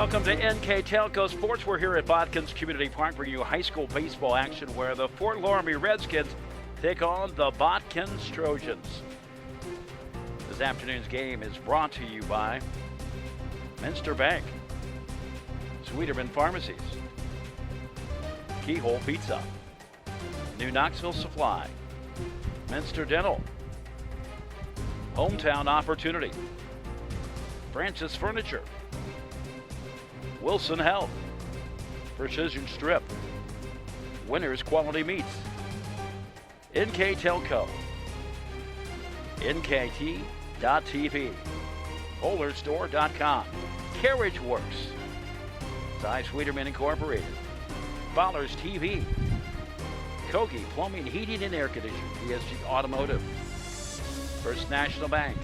Welcome to NKTelco Sports. We're here at Botkins Community Park bringing you high school baseball action where the Fort Loramie Redskins take on the Botkins Trojans. This afternoon's game is brought to you by Minster Bank, Sweeterman Pharmacies, Keyhole Pizza, New Knoxville Supply, Minster Dental, Hometown Opportunity, Francis Furniture, Wilson Health, Precision Strip, Winners Quality Meats, NKTelco, NKT.TV, BowlerStore.com, Carriage Works, Cy Sweeterman Incorporated, Bowlers TV, Kogi Plumbing, Heating and Air Conditioning, PSG Automotive, First National Bank.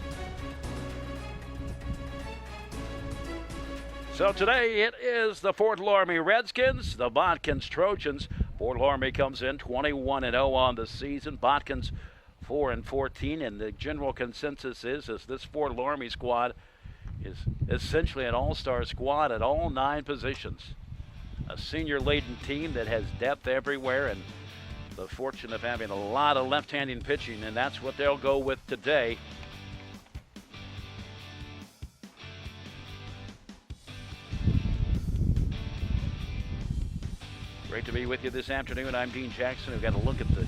So today it is the Fort Loramie Redskins, the Botkins Trojans. Fort Loramie comes in 21-0 on the season. Botkins 4-14, and the general consensus is this Fort Loramie squad is essentially an all-star squad at all 9 positions. A senior-laden team that has depth everywhere, and the fortune of having a lot of left-handed pitching, and that's what they'll go with today. Great to be with you this afternoon. I'm Dean Jackson. We've got a look at the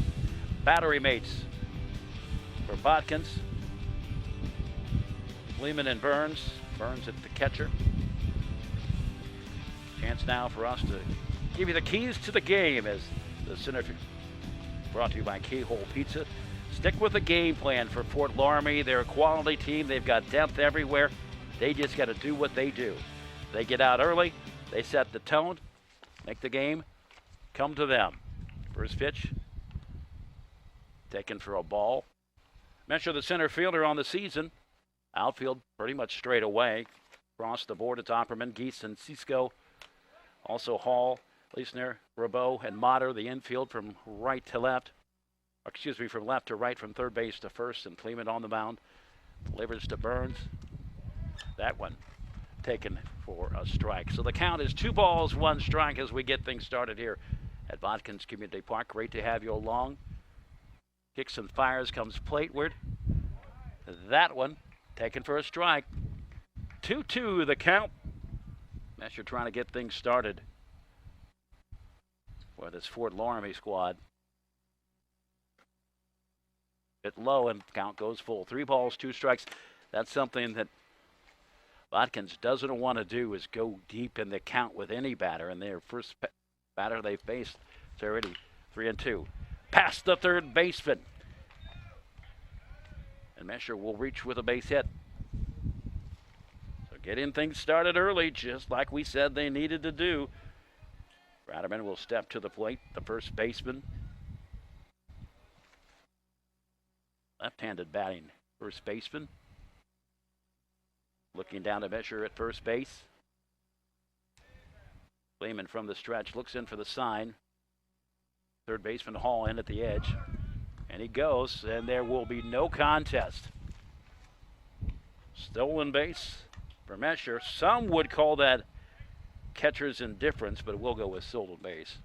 battery mates for Botkins. Lehman and Burns. Burns at the catcher. Chance now for us to give you the keys to the game as the center field brought to you by Keyhole Pizza. Stick with the game plan for Fort Loramie. They're a quality team. They've got depth everywhere. They just got to do what they do. They get out early. They set the tone. Make the game come to them. First pitch taken for a ball. Measure the center fielder on the season. Outfield pretty much straight away. Across the board, it's Opperman, Geese, and Cisco. Also Hall, Leisner, Rabot, and Motter. The infield from right to left. From left to right, from third base to first, and Kleeman on the mound. Delivers to Burns. That one taken for a strike. So the count is 2 balls, 1 strike as we get things started here at Botkins Community Park. Great to have you along. Kicks and fires, comes plateward. That one taken for a strike. 2-2 the count. Mesher trying to get things started for this Fort Loramie squad. Bit low and count goes full. 3 balls, 2 strikes. That's something that Botkins doesn't want to do, is go deep in the count with any batter. And their first batter they faced, it's already 3-2. Past the third baseman. And Mesher will reach with a base hit. So getting things started early, just like we said they needed to do. Ratterman will step to the plate, the first baseman. Left-handed batting first baseman. Looking down to Mesher at first base. Lehman from the stretch looks in for the sign. Third baseman Hall in at the edge. And he goes, and there will be no contest. Stolen base for Mesher. Some would call that catcher's indifference, but we'll go with stolen base.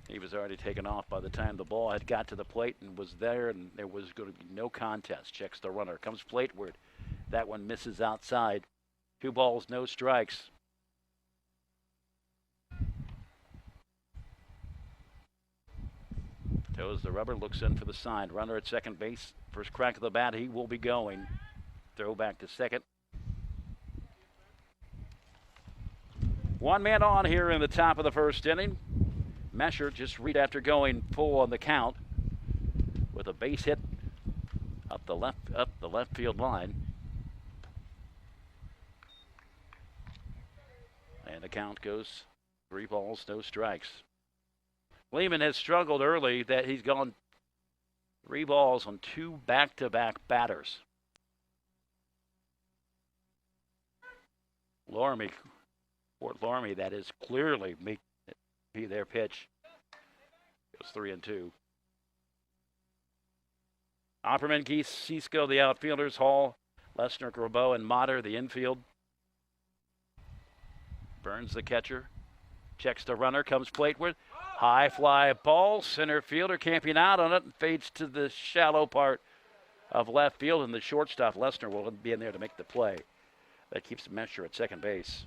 He was already taken off by the time the ball had got to the plate and was there, and there was going to be no contest. Checks the runner. Comes plateward. That one misses outside. 2 balls, no strikes. Toes the rubber, looks in for the sign. Runner at second base. First crack of the bat, he will be going. Throw back to second. 1 man on here in the top of the first inning. Mesher just read after going full on the count with a base hit up the left field line. And the count goes 3 balls, no strikes. Lehman has struggled early, that he's gone 3 balls on 2 back-to-back batters. Fort Loramie, that is clearly be their pitch. Goes 3-2. Opperman, Geese, Cisco, the outfielders. Hall, Lesner, Grabo, and Motter, the infield. Burns the catcher. Checks the runner, comes plateward. High fly ball. Center fielder camping out on it and fades to the shallow part of left field. And the shortstop, Lesnar, will be in there to make the play. That keeps Mesher at second base.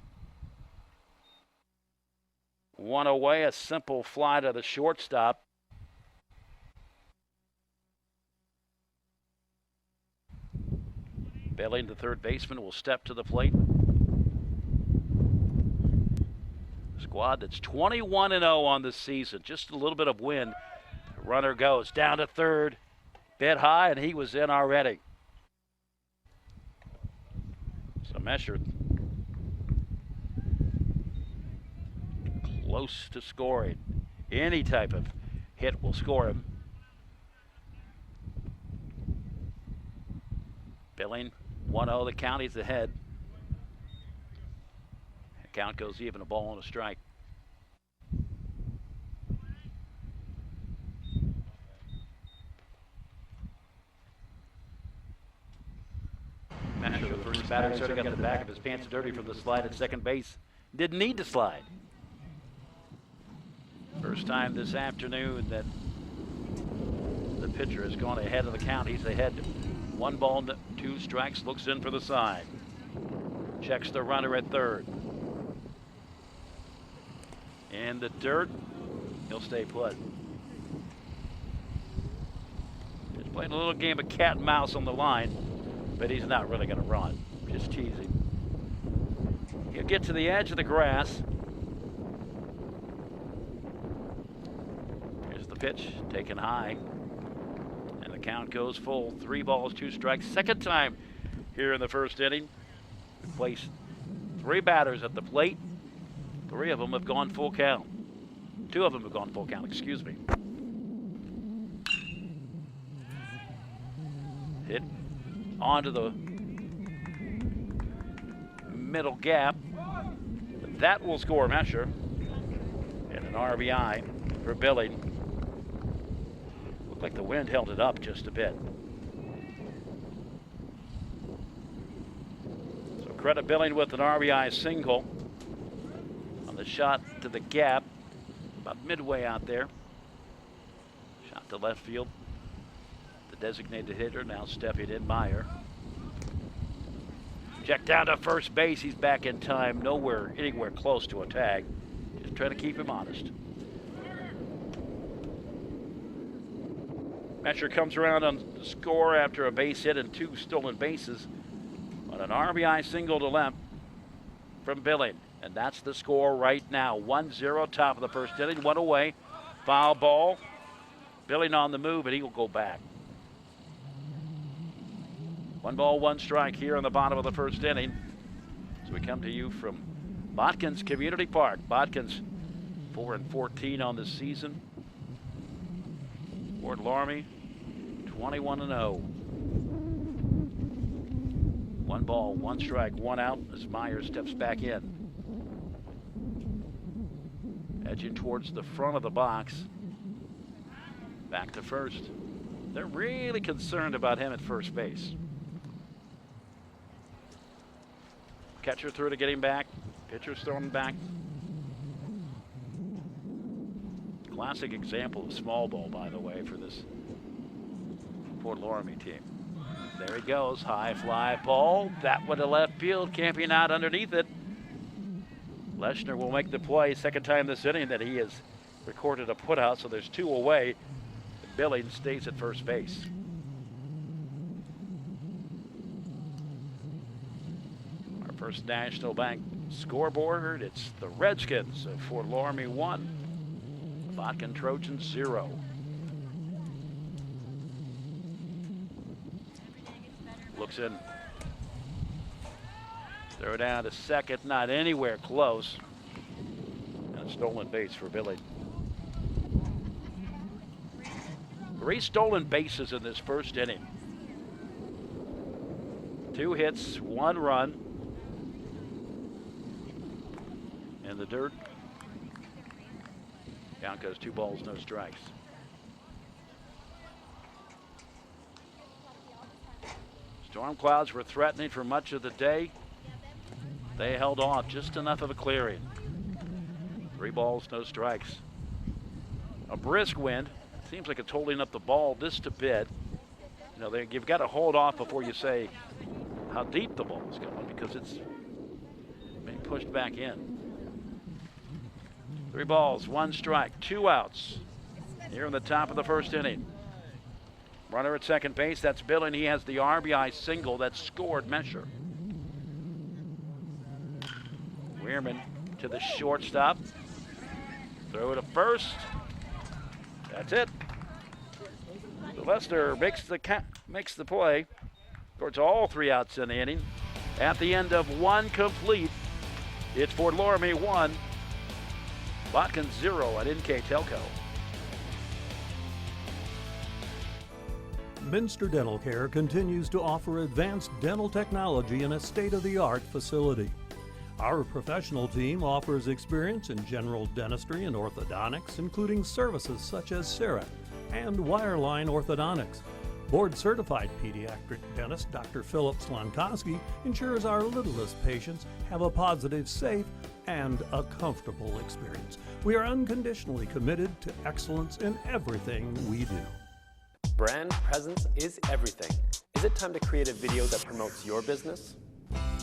One away, a simple fly to the shortstop. Belling, the third baseman, will step to the plate. Squad that's 21-0 on the season. Just a little bit of wind. Runner goes down to third. Bit high, and he was in already. So Mesher close to scoring. Any type of hit will score him. Belling, 1-0, the count, he's ahead. The count goes even, a ball and a strike. Mesher, the first batter, sort of got the back of his pants dirty from the slide at second base. Didn't need to slide. First time this afternoon that the pitcher has gone ahead of the count. He's ahead. 1 ball, 2 strikes, looks in for the side. Checks the runner at third. In the dirt, he'll stay put. Just playing a little game of cat and mouse on the line, but he's not really going to run. Just teasing. He'll get to the edge of the grass. Here's the pitch, taken high. And the count goes full. 3 balls, 2 strikes. Second time here in the first inning. We placed 3 batters at the plate. 3 of them have gone full count. 2 of them have gone full count, excuse me. Hit onto the middle gap. That will score Mesher. And an RBI for Belling. Looked like the wind held it up just a bit. So credit Belling with an RBI single on the shot to the gap, about midway out there. Shot to left field. The designated hitter now stepping in, Meyer. Check down to first base. He's back in time. Anywhere close to a tag. Just trying to keep him honest. Mesher comes around on the score after a base hit and 2 stolen bases on an RBI single to left from Belling. And that's the score right now. 1-0, top of the first inning. 1 away. Foul ball. Belling on the move, and he will go back. 1 ball, 1 strike here in the bottom of the first inning. As we come to you from Botkins Community Park. Botkins 4-14 on the season. Fort Loramie 21-0. 1 ball, 1 strike, 1 out as Myers steps back in. Edging towards the front of the box. Back to first. They're really concerned about him at first base. Catcher through to get him back. Pitcher's throwing back. Classic example of small ball, by the way, for this Fort Loramie team. There he goes. High fly ball. That one to left field. Camping out underneath it. Leshner will make the play. Second time this inning that he has recorded a putout, so there's 2 away. Belling stays at first base. Our first National Bank scoreboard, it's the Redskins of Fort Loramie 1, Botkin Trojans 0. Looks in. Throw down to second, not anywhere close. And a stolen base for Belling. 3 stolen bases in this first inning. 2 hits, 1 run. In the dirt. Count goes 2 balls, no strikes. Storm clouds were threatening for much of the day. They held off just enough of a clearing. 3 balls, no strikes. A brisk wind. Seems like it's holding up the ball just a bit. You know, you've got to hold off before you say how deep the ball is going, because it's being pushed back in. 3 balls, 1 strike, 2 outs here in the top of the first inning. Runner at second base, that's Billing. He has the RBI single that scored Mesher. Weirman to the shortstop. Throw to first. That's it. So Lester makes the play towards all 3 outs in the inning. At the end of 1 complete, it's for Loramie 1, Botkins 0 at NKTelco. Minster Dental Care continues to offer advanced dental technology in a state-of-the-art facility. Our professional team offers experience in general dentistry and orthodontics, including services such as CEREC and wireline orthodontics. Board-certified pediatric dentist Dr. Philip Slonkowski ensures our littlest patients have a positive, safe, and a comfortable experience. We are unconditionally committed to excellence in everything we do. Brand presence is everything. Is it time to create a video that promotes your business?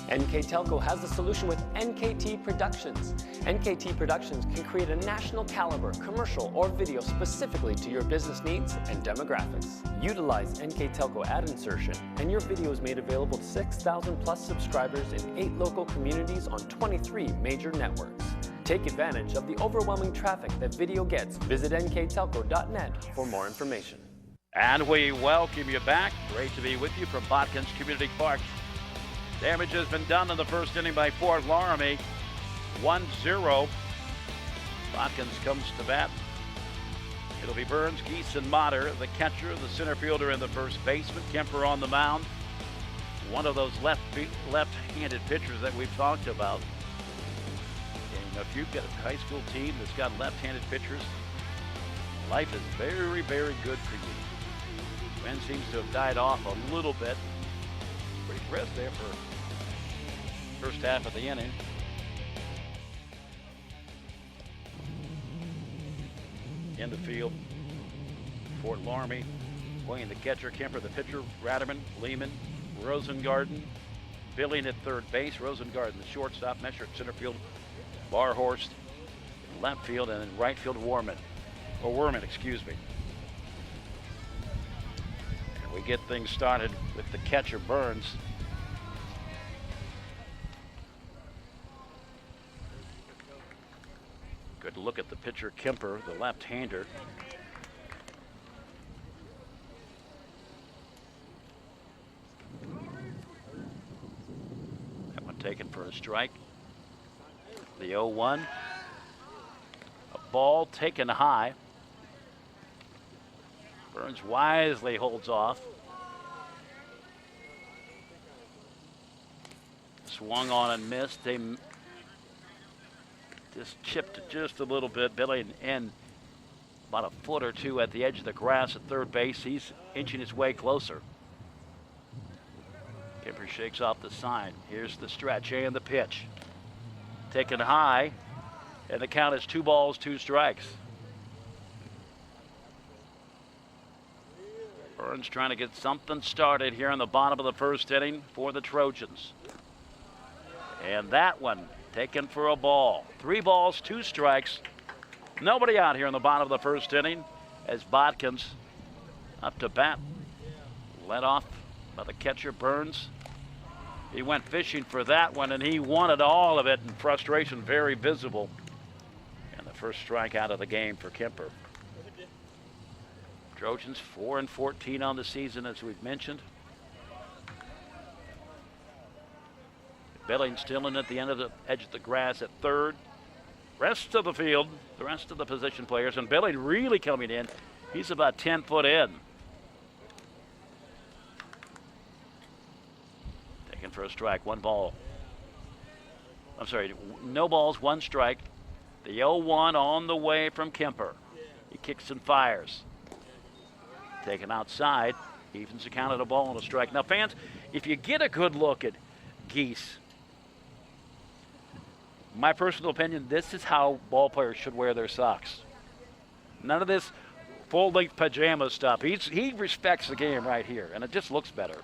NKTelco has the solution with NKT Productions. NKT Productions can create a national caliber commercial or video specifically to your business needs and demographics. Utilize NKTelco ad insertion and your video is made available to 6,000 plus subscribers in 8 local communities on 23 major networks. Take advantage of the overwhelming traffic that video gets. Visit nktelco.net for more information. And we welcome you back. Great to be with you from Botkins Community Park. Damage has been done in the first inning by Fort Loramie. 1-0. Botkins comes to bat. It'll be Burns, Geese, and Motter, the catcher, the center fielder, and the first baseman. Kemper on the mound. One of those left-handed pitchers that we've talked about. And if you've got a high school team that's got left-handed pitchers, life is very, very good for you. Wind seems to have died off a little bit. Pretty brisk there for first half of the inning. In the field, Fort Loramie playing the catcher, Kemper, the pitcher, Ratterman, Lehman, Rosengarten, Billing at third base, Rosengarten the shortstop, Mesher at center field, Barhorst left field, and in right field, Werman, excuse me. We get things started with the catcher, Burns. Good look at the pitcher, Kemper, the left-hander. That one taken for a strike. The 0-1. A ball taken high. Burns wisely holds off. Swung on and missed. They just chipped it just a little bit. Billy in about a foot or two at the edge of the grass at third base. He's inching his way closer. Kemper shakes off the sign. Here's the stretch and the pitch. Taken high, and the count is 2 balls, 2 strikes. Burns trying to get something started here in the bottom of the first inning for the Trojans. And that one taken for a ball. 3 balls, 2 strikes. Nobody out here in the bottom of the first inning as Botkins up to bat. Led off by the catcher, Burns. He went fishing for that one, and he wanted all of it, and frustration very visible. And the first strikeout of the game for Kemper. Trojans 4-14 on the season, as we've mentioned. Billing still in at the end of the edge of the grass at third. Rest of the field, the rest of the position players, and Billing really coming in. He's about 10 foot in. Taken for a strike, 1 ball. I'm sorry, no balls, 1 strike. The 0-1 on the way from Kemper. He kicks and fires. Taken outside, evens the count at a ball and a strike. Now, fans, if you get a good look at Geese, My personal opinion, this is how ball players should wear their socks. None of this full-length pajama stuff. He respects the game right here, and it just looks better,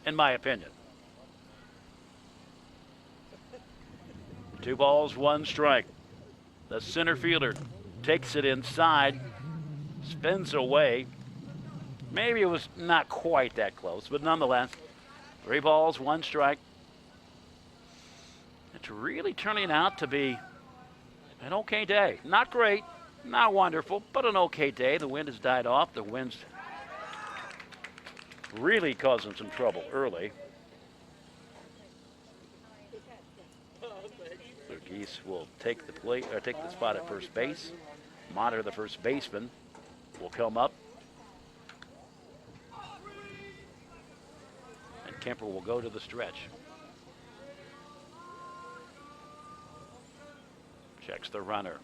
in my opinion. 2 balls, 1 strike. The center fielder takes it inside, spins away. Maybe it was not quite that close, but nonetheless, 3 balls, 1 strike. It's really turning out to be an okay day. Not great, not wonderful, but an okay day. The wind has died off. The wind's really causing some trouble early. So Geese will take the spot at first base. Monitor, the first baseman, will come up. And Kemper will go to the stretch. Checks the runner.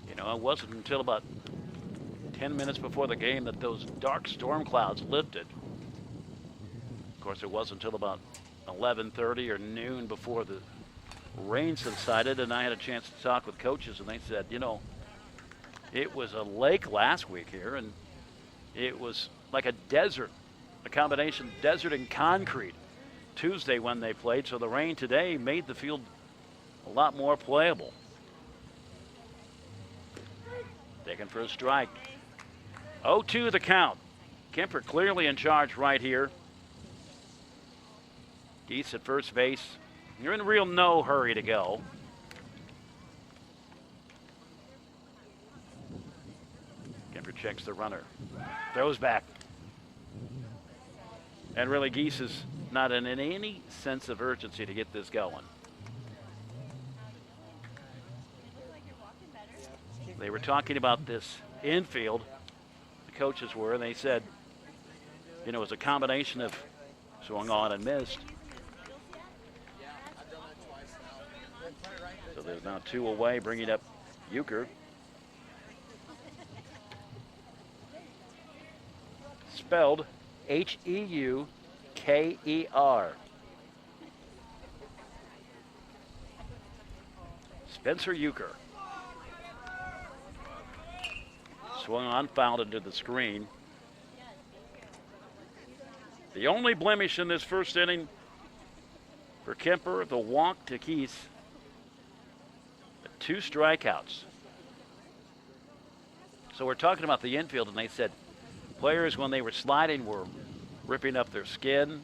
You know, it wasn't until about 10 minutes before the game that those dark storm clouds lifted. Of course, it wasn't until about 11:30 or noon before the rain subsided, and I had a chance to talk with coaches, and they said, you know, it was a lake last week here, and it was like a desert, a combination desert and concrete Tuesday when they played, so the rain today made the field a lot more playable. Taken for a strike. 0-2 the count. Kemper clearly in charge right here. Geese at first base. You're in real no hurry to go. Kemper checks the runner. Throws back. And really, Geese is not in any sense of urgency to get this going. They were talking about this infield, the coaches were, and they said, you know, it was a combination of swung on and missed. So there's now 2 away, bringing up Euchre. Spelled Heuker. Spencer Euchre. Swung on, fouled into the screen. The only blemish in this first inning for Kemper, the walk to Geese. 2 strikeouts. So we're talking about the infield, and they said players, when they were sliding, were ripping up their skin.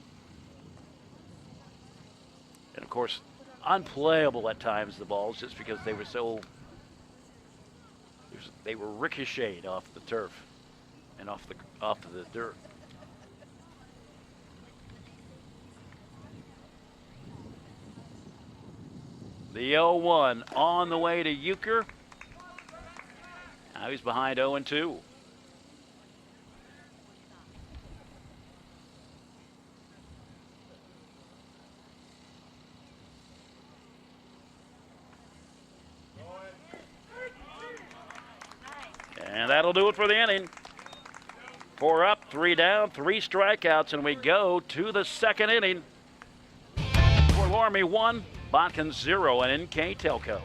And of course, unplayable at times, the balls, just because they were so, they were ricocheted off the turf and off the dirt. The 0-1 on the way to Euchre. Now he's behind 0-2. And that'll do it for the inning. 4 up, 3 down, 3 strikeouts, and we go to the second inning. For Loramie 1, Botkins 0, and NKTelco.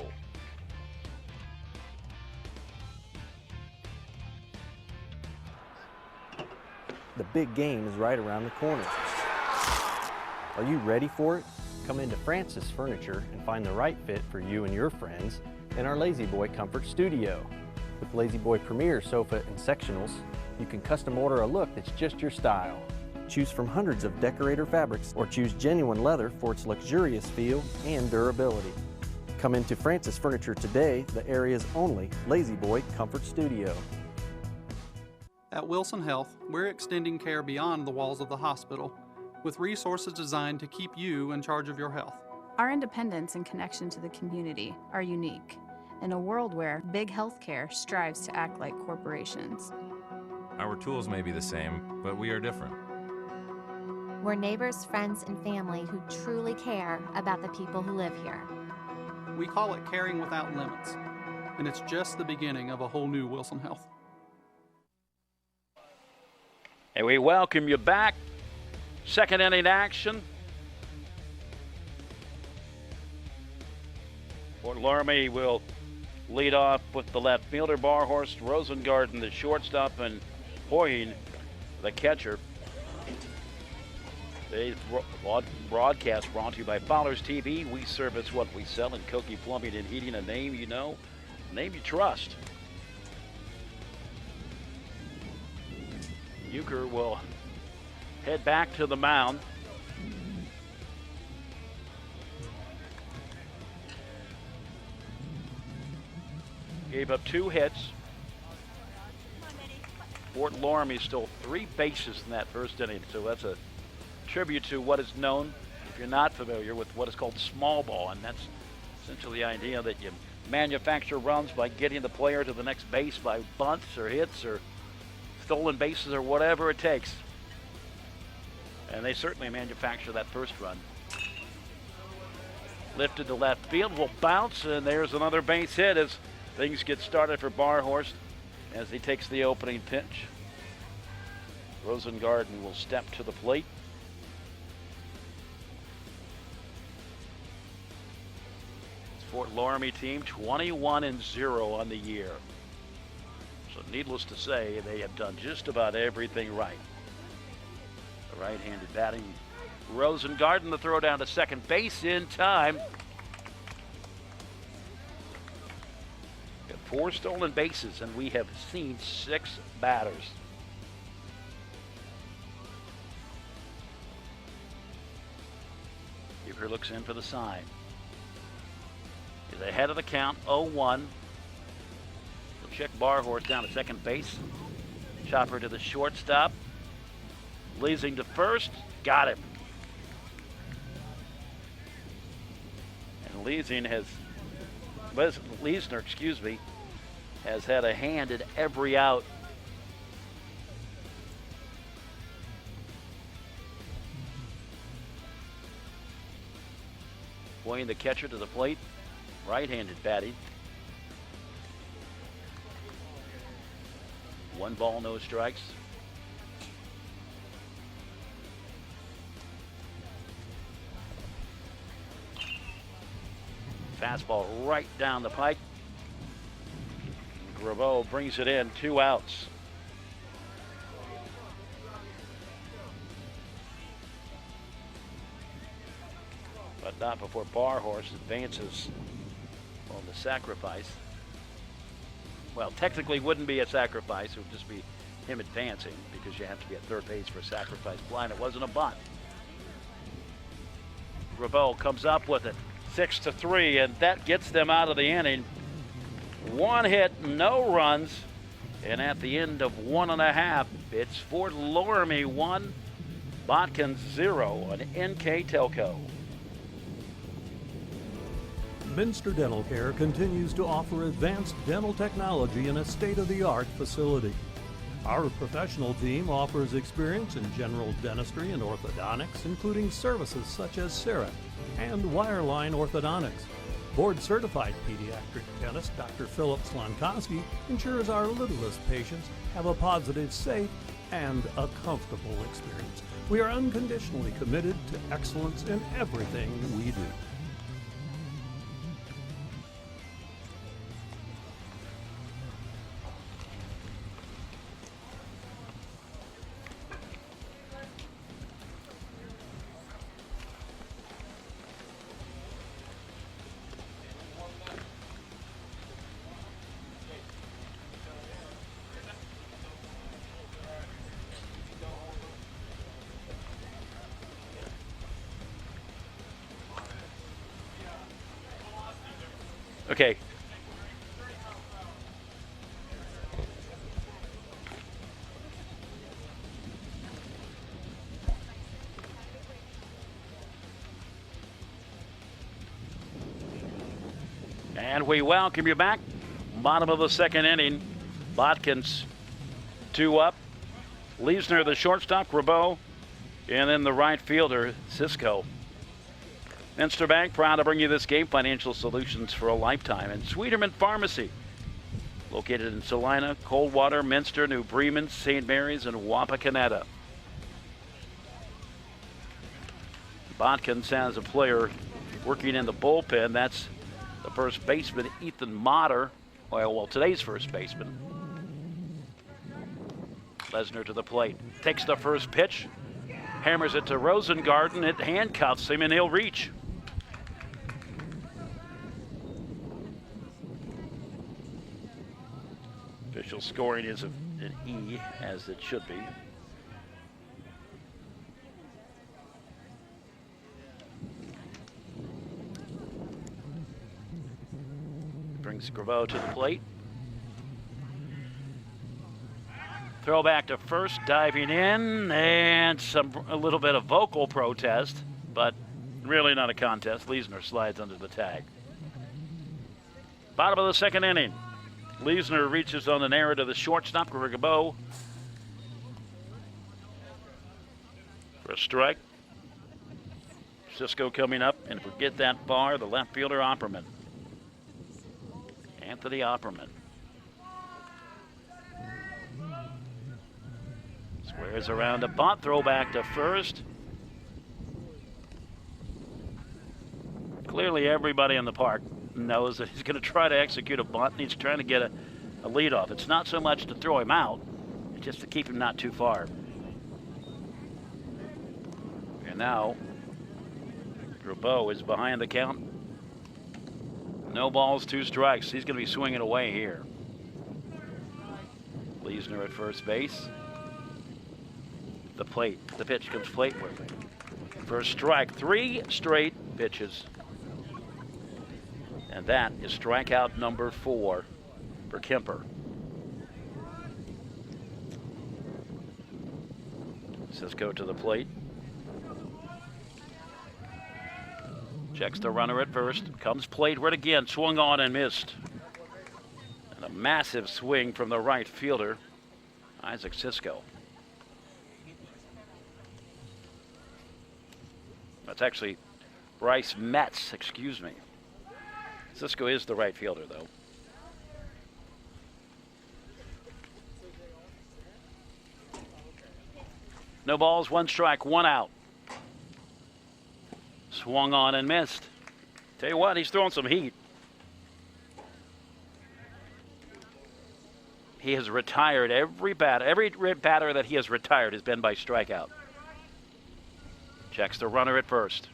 The big game is right around the corner. Are you ready for it? Come into Francis Furniture and find the right fit for you and your friends in our Lazy Boy Comfort Studio. With Lazy Boy Premier sofa and sectionals, you can custom order a look that's just your style. Choose from hundreds of decorator fabrics or choose genuine leather for its luxurious feel and durability. Come into Francis Furniture today, the area's only Lazy Boy Comfort Studio. At Wilson Health, we're extending care beyond the walls of the hospital with resources designed to keep you in charge of your health. Our independence and connection to the community are unique in a world where big healthcare strives to act like corporations. Our tools may be the same, but we are different. We're neighbors, friends, and family who truly care about the people who live here. We call it caring without limits, and it's just the beginning of a whole new Wilson Health. And we welcome you back. Second inning action. Fort Loramie will lead off with the left fielder, Barhorst, Rosengarten, the shortstop, and Hoying, the catcher. Today's broadcast brought to you by Fowler's TV. We service what we sell in Koki Plumbing and Heating, a name you know, a name you trust. Euchre will head back to the mound. Gave up 2 hits. Fort Loramie stole 3 bases in that first inning, so that's a tribute to what is known, if you're not familiar with what is called small ball, and that's essentially the idea that you manufacture runs by getting the player to the next base by bunts or hits or stolen bases or whatever it takes. And they certainly manufacture that first run. Lifted to left field, will bounce, and there's another base hit as things get started for Barhorst as he takes the opening pitch. Rosengarten will step to the plate. It's Fort Loramie team 21-0 on the year. So needless to say, they have done just about everything right. The right-handed batting Rosengarten, the throw down to second base in time. 4 stolen bases, and we have seen 6 batters. Euchre looks in for the sign. He's ahead of the count, 0-1. He'll check Barhorst down to second base. Chopper to the shortstop. Leasing to first, got him. And Leasner, has had a hand in every out. Pointing the catcher to the plate, right-handed batting. 1 ball, no strikes. Fastball right down the pike. Graveau brings it in, 2 outs. But not before Barhorst advances on the sacrifice. Well, technically wouldn't be a sacrifice. It would just be him advancing because you have to be at third base for a sacrifice blind. It wasn't a bunt. Graveau comes up with it, 6-3, and that gets them out of the inning. 1 hit, no runs, and at the end of 1.5, it's Fort Loramie 1, Botkins 0 on NKTelco. Minster Dental Care continues to offer advanced dental technology in a state-of-the-art facility. Our professional team offers experience in general dentistry and orthodontics, including services such as CEREC and wireline orthodontics. Board-certified pediatric dentist Dr. Philip Slonkowski ensures our littlest patients have a positive, safe, and a comfortable experience. We are unconditionally committed to excellence in everything we do. Okay. And we welcome you back. Bottom of the second inning. Botkins 2 up. Leasner, the shortstop, Graveau, and then the right fielder, Cisco. Minster Bank, proud to bring you this game. Financial solutions for a lifetime. And Sweeterman Pharmacy. located in Salina, Coldwater, Minster, New Bremen, St. Mary's, and Wapakoneta. Botkins has a player working in the bullpen. That's the first baseman, Ethan Motter. Well, today's first baseman. Lesnar to the plate. Takes the first pitch. Hammers it to Rosengarten. It handcuffs him, and he'll reach. Official scoring is an E, as it should be. Brings Graveau to the plate. Throw back to first, diving in, and a little bit of vocal protest, but really not a contest. Leisner slides under the tag. Bottom of the second inning. Leisner reaches on an error to the shortstop, Graveau, for a strike. Cisco coming up, and forget that bar, the left fielder, Opperman. Anthony Opperman. Squares around a bunt, throw back to first. Clearly everybody in the park knows that he's going to try to execute a bunt, and he's trying to get a leadoff. It's not so much to throw him out, it's just to keep him not too far. And now, Graveau is behind the count. No balls, 2 strikes. He's going to be swinging away here. Leisner at first base. The plate. The pitch comes plateward. First strike. 3 straight pitches. And that is strikeout number 4 for Kemper. Cisco to the plate. Checks the runner at first. Comes plateward again. Swung on and missed. And a massive swing from the right fielder, Isaac Cisco. That's actually Bryce Metz, excuse me. Cisco is the right fielder, though. No balls, 1 strike, 1 out. Swung on and missed. Tell you what, he's throwing some heat. He has retired every batter. Every batter that he has retired has been by strikeout. Checks the runner at first.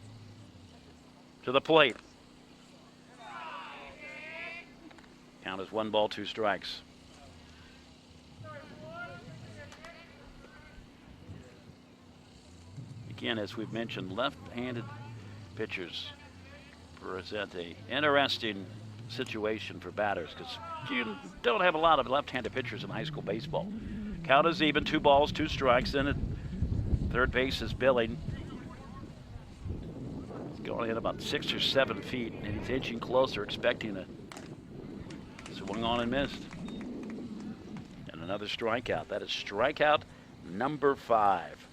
To the plate. Count is 1 ball, 2 strikes. Again, as we've mentioned, left-handed pitchers present an interesting situation for batters because you don't have a lot of left-handed pitchers in high school baseball. Count is even, 2 balls, 2 strikes. Then at third base is Billing. He's going in about 6 or 7 feet, and he's inching closer, expecting a swung on and missed. And another strikeout. That is strikeout number 5.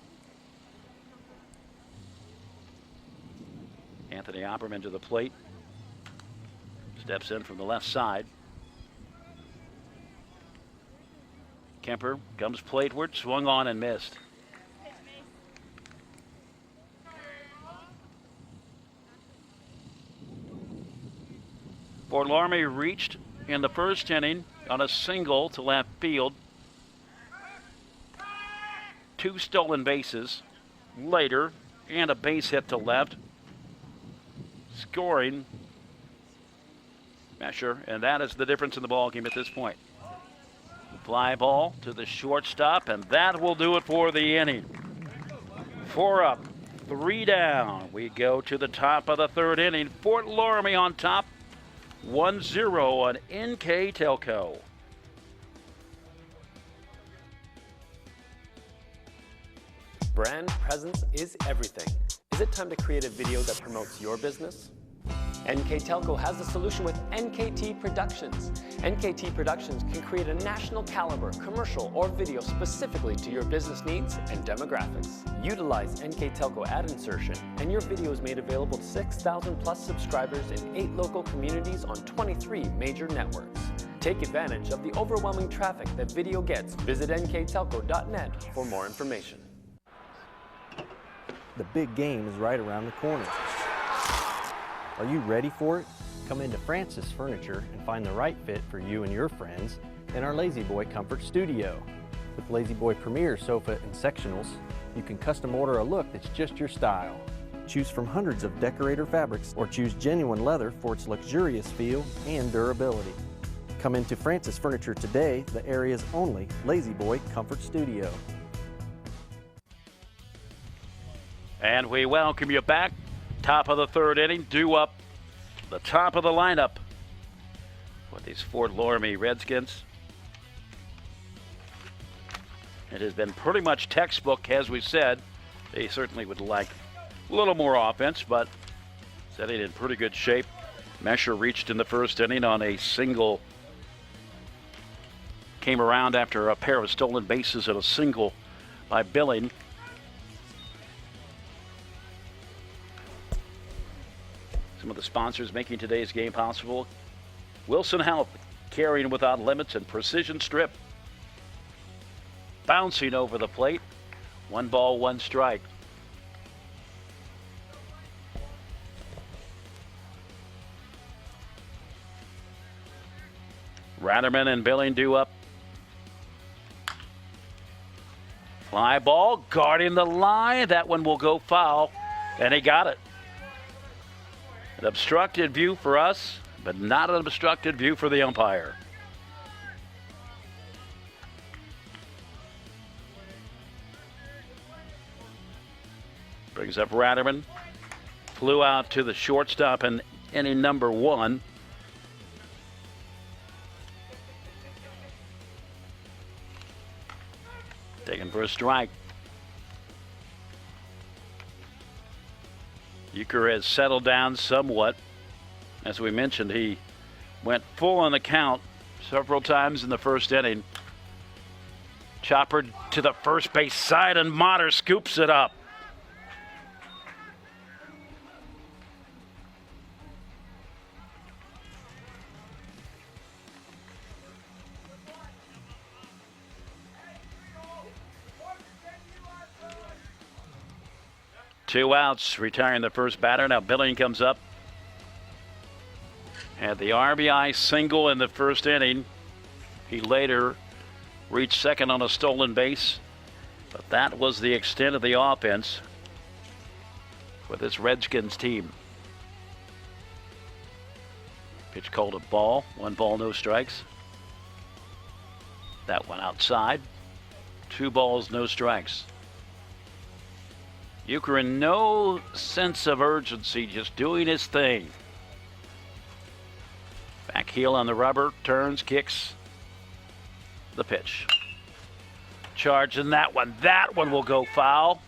Anthony Opperman to the plate. Steps in from the left side. Kemper comes plateward, swung on and missed. Loramie reached in the first inning on a single to left field. 2 stolen bases later and a base hit to left. Scoring Mesher, and that is the difference in the ball game at this point. Fly ball to the shortstop, and that will do it for the inning. 4 up, 3 down. We go to the top of the 3rd inning. Fort Loramie on top, 1-0 on NKTelco. Brand presence is everything. Is it time to create a video that promotes your business? NKTelco has the solution with NKT Productions. NKT Productions can create a national caliber commercial or video specifically to your business needs and demographics. Utilize NKTelco ad insertion and your video is made available to 6,000 plus subscribers in 8 local communities on 23 major networks. Take advantage of the overwhelming traffic that video gets. Visit nktelco.net for more information. The big game is right around the corner. Are you ready for it? Come into Francis Furniture and find the right fit for you and your friends in our Lazy Boy Comfort Studio. With Lazy Boy Premier sofa and sectionals, you can custom order a look that's just your style. Choose from hundreds of decorator fabrics or choose genuine leather for its luxurious feel and durability. Come into Francis Furniture today, the area's only Lazy Boy Comfort Studio. And we welcome you back. Top of the third inning, due up the top of the lineup for these Fort Loramie Redskins. It has been pretty much textbook, as we said. They certainly would like a little more offense, but setting in pretty good shape. Mesher reached in the first inning on a single. Came around after a pair of stolen bases and a single by Billing. Some of the sponsors making today's game possible. Wilson Health, carrying without limits, and Precision Strip. Bouncing over the plate. 1 ball, 1 strike. Ratterman and Billing due up. Fly ball, guarding the line. That one will go foul, and he got it. An obstructed view for us, but not an obstructed view for the umpire. Brings up Ratterman. Flew out to the shortstop in inning number 1. Taken for a strike. Euchre has settled down somewhat. As we mentioned, he went full on the count several times in the first inning. Chopper to the first base side, and Motter scoops it up. Two outs, retiring the first batter. Now Billing comes up. Had the RBI single in the first inning. He later reached second on a stolen base. But that was the extent of the offense for this Redskins team. Pitch called a ball. 1 ball, no strikes. That one outside. 2 balls, no strikes. Euchre in no sense of urgency, just doing his thing. Back heel on the rubber, turns, kicks the pitch. Charging that one. That one will go foul.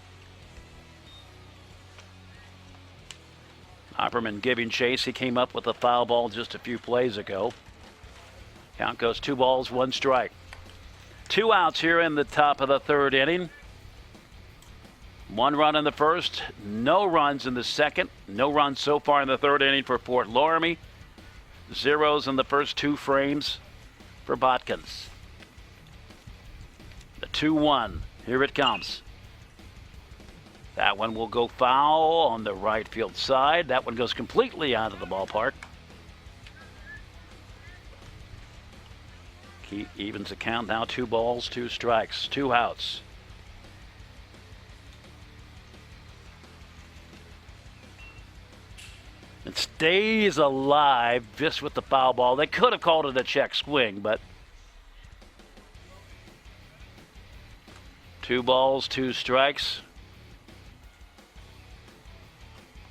Opperman giving chase. He came up with a foul ball just a few plays ago. Count goes 2 balls, 1 strike. 2 outs here in the top of the third inning. 1 run in the first, no runs in the second. No runs so far in the third inning for Fort Loramie. 0s in the first 2 frames for Botkins. The 2-1, here it comes. That one will go foul on the right field side. That one goes completely out of the ballpark. Keith evens the count now, 2 balls, 2 strikes, 2 outs. It stays alive just with the foul ball. They could have called it a check swing, but 2 balls, 2 strikes.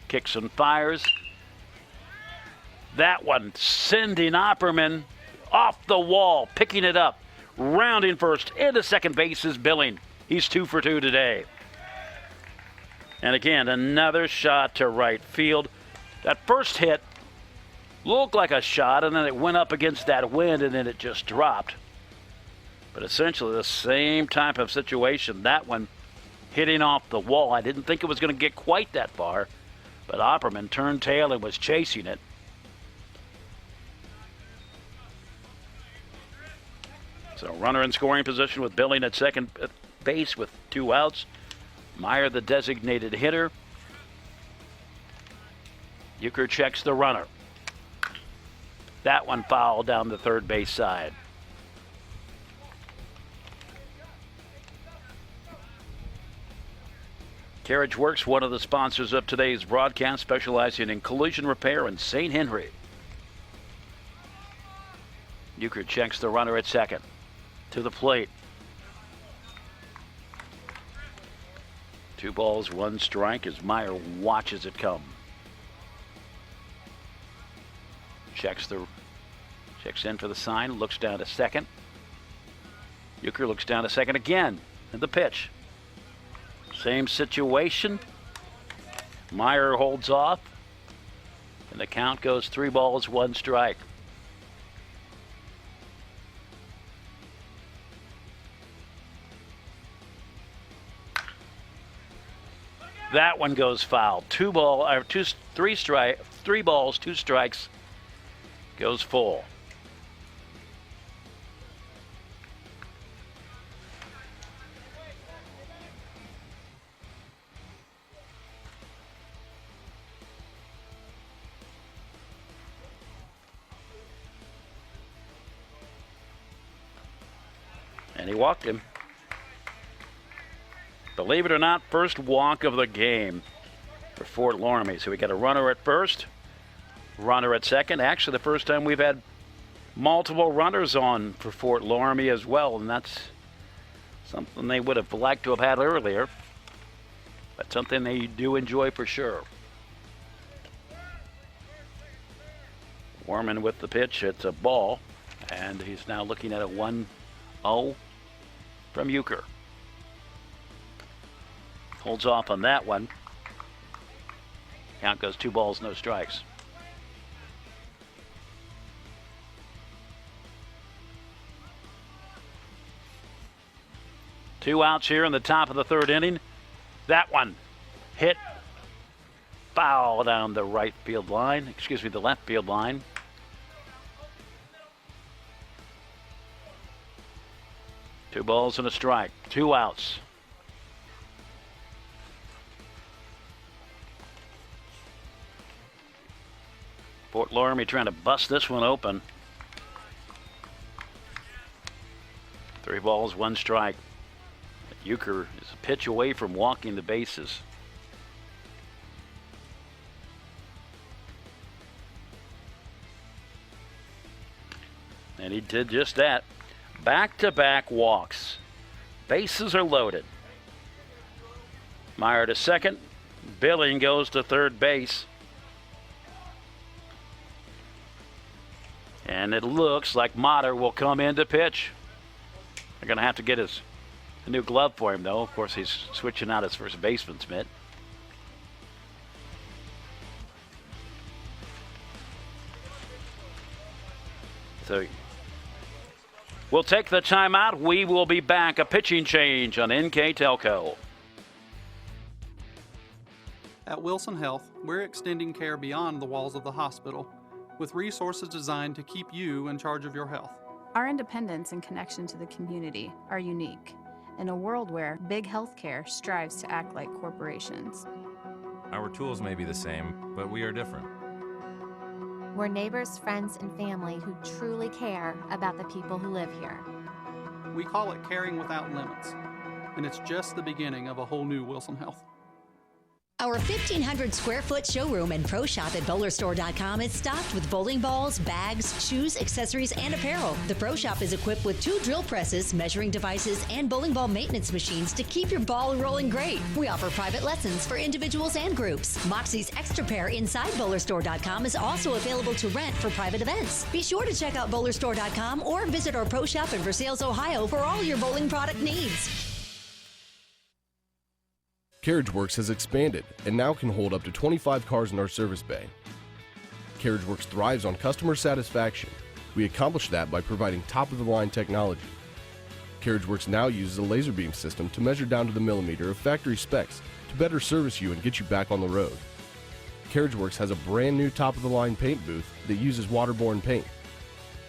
Kicks and fires. That one sending Opperman off the wall, picking it up, rounding first into second base is Billing. He's 2 for 2 today. And again, another shot to right field. That first hit Looked like a shot, and then it went up against that wind, and then it just dropped. But essentially the same type of situation. That one hitting off the wall. I didn't think it was going to get quite that far, but Opperman turned tail and was chasing it. So runner in scoring position with Billing at second base with 2 outs. Meyer, the designated hitter. Euchre checks the runner. That one fouled down the third base side. Carriage Works, one of the sponsors of today's broadcast, specializing in collision repair in St. Henry. Euchre checks the runner at second. To the plate. 2 balls, 1 strike as Meyer watches it come. Checks in for the sign, looks down to second. Euchre looks down to second again. And the pitch. Same situation. Meyer holds off. And the count goes 3 balls, 1 strike. That one goes foul. 3 balls, 2 strikes. Goes full. And he walked him. Believe it or not, first walk of the game for Fort Loramie. So we got a runner at first, runner at second. Actually, the first time we've had multiple runners on for Fort Loramie as well, and that's something they would have liked to have had earlier, but something they do enjoy for sure. Warman with the pitch. It's a ball, and he's now looking at a 1-0 from Euchre. Holds off on that one. Count goes 2 balls, no strikes. Two outs here in the top of the third inning. That one hit foul down the the left field line. Two balls and a strike. 2 outs. Fort Loramie trying to bust this one open. 3 balls, 1 strike. Euchre is a pitch away from walking the bases. And he did just that. Back-to-back walks. Bases are loaded. Meyer to second. Billing goes to third base. And it looks like Motter will come in to pitch. They're going to have to get a new glove for him, though. Of course, he's switching out his first baseman's mitt. So we'll take the timeout. We will be back. A pitching change on NKTelco. At Wilson Health, we're extending care beyond the walls of the hospital with resources designed to keep you in charge of your health. Our independence and connection to the community are unique in a world where big healthcare strives to act like corporations. Our tools may be the same, but we are different. We're neighbors, friends, and family who truly care about the people who live here. We call it caring without limits, and it's just the beginning of a whole new Wilson Health. Our 1,500 square foot showroom and pro shop at bowlerstore.com is stocked with bowling balls, bags, shoes, accessories, and apparel. The pro shop is equipped with 2 drill presses, measuring devices, and bowling ball maintenance machines to keep your ball rolling great. We offer private lessons for individuals and groups. Moxie's Extra Pair inside bowlerstore.com is also available to rent for private events. Be sure to check out bowlerstore.com or visit our pro shop in Versailles, Ohio for all your bowling product needs. Carriage Works has expanded and now can hold up to 25 cars in our service bay. CarriageWorks thrives on customer satisfaction. We accomplish that by providing top-of-the-line technology. CarriageWorks now uses a laser beam system to measure down to the millimeter of factory specs to better service you and get you back on the road. CarriageWorks has a brand new top-of-the-line paint booth that uses waterborne paint.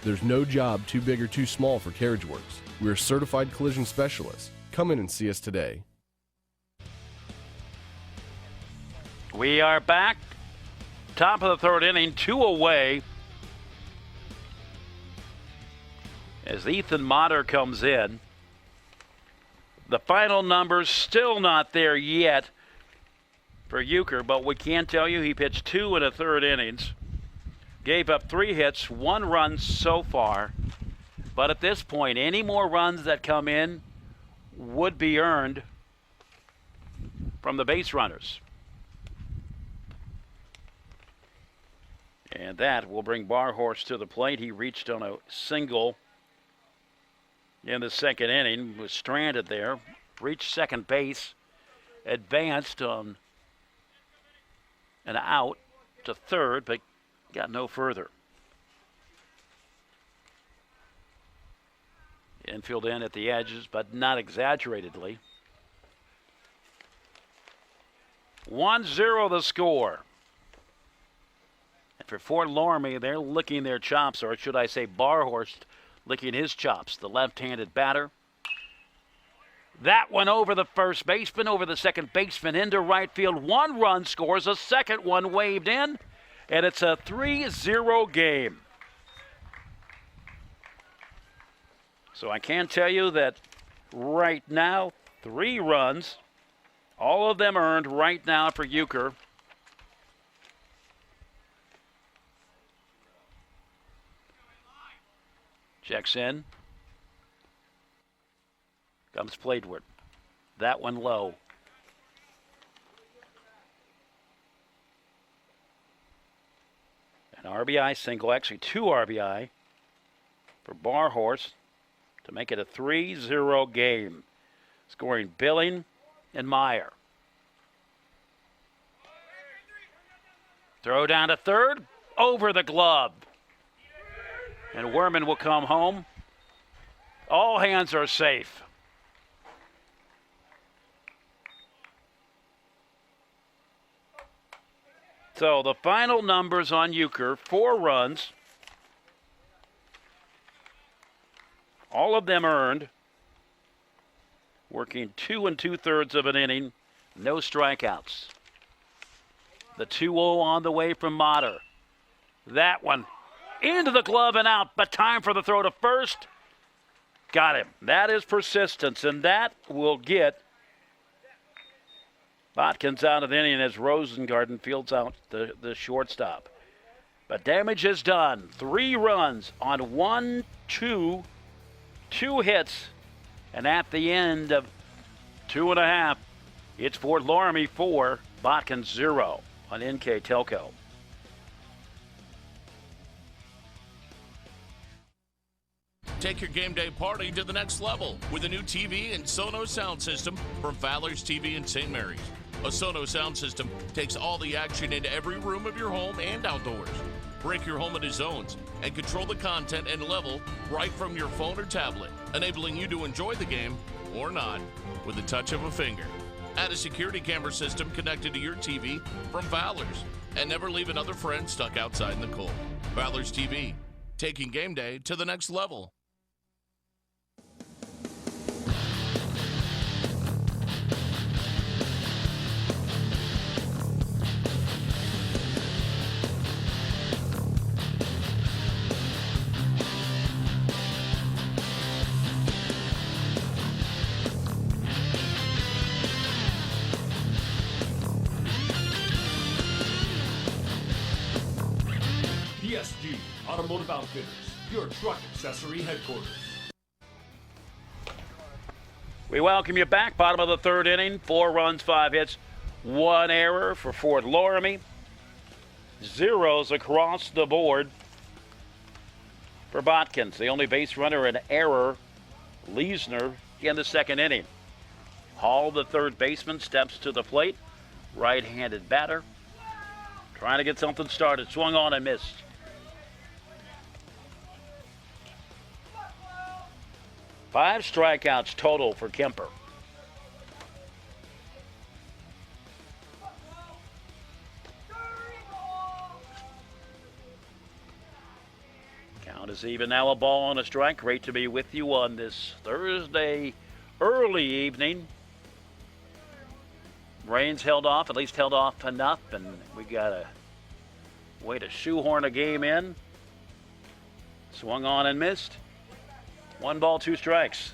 There's no job too big or too small for CarriageWorks. We're certified collision specialists. Come in and see us today. We are back. Top of the third inning, 2 away. As Ethan Motter comes in. The final numbers still not there yet for Euchre, but we can tell you he pitched 2 1/3 innings. Gave up 3 hits, 1 run so far. But at this point, any more runs that come in would be earned from the base runners. And that will bring Barhorse to the plate. He reached on a single in the second inning, was stranded there, reached second base, advanced on an out to third, but got no further. Infield in at the edges, but not exaggeratedly. 1-0 the score. And for Fort Loramie, they're licking their chops, or should I say Barhorst licking his chops, the left-handed batter. That one over the first baseman, over the second baseman, into right field. 1 run scores, a second one waved in, and it's a 3-0 game. So I can tell you that right now, 3 runs, all of them earned right now for Euchre. Checks in. Comes Plaidward. That one low. An RBI single, actually 2 RBI for Barhorse to make it a 3-0 game. Scoring Billing and Meyer. Throw down to third, over the glove. And Werman will come home. All hands are safe. So the final numbers on Euchre, 4 runs. All of them earned. Working 2 2/3 of an inning. No strikeouts. The 2-0 on the way from Motter. That one into the glove and out, but time for the throw to first. Got him. That is persistence, and that will get Botkins out of the inning as Rosengarten fields out the shortstop. But damage is done. 3 runs on 1, 2 hits, and at the end of 2.5, it's Fort Loramie 4, Botkins 0 on NKTelco. Take your game day party to the next level with a new TV and Sonos sound system from Fowler's TV in St. Mary's. A Sonos sound system takes all the action into every room of your home and outdoors. Break your home into zones and control the content and level right from your phone or tablet, enabling you to enjoy the game, or not, with the touch of a finger. Add a security camera system connected to your TV from Fowler's, and never leave another friend stuck outside in the cold. Fowler's TV, taking game day to the next level. PSG Automotive Outfitters, your truck accessory headquarters. We welcome you back. Bottom of the third inning. 4 runs, 5 hits, 1 error for Fort Loramie. 0s across the board for Botkins. The only base runner, an error, Leisner, in the second inning. Hall, the third baseman, steps to the plate. Right-handed batter. Trying to get something started. Swung on and missed. Five strikeouts total for Kemper. Count is even now, a ball and a strike. Great to be with you on this Thursday early evening. Rain's held off, at least held off enough, and we got a way to shoehorn a game in. Swung on and missed. 1 ball, 2 strikes.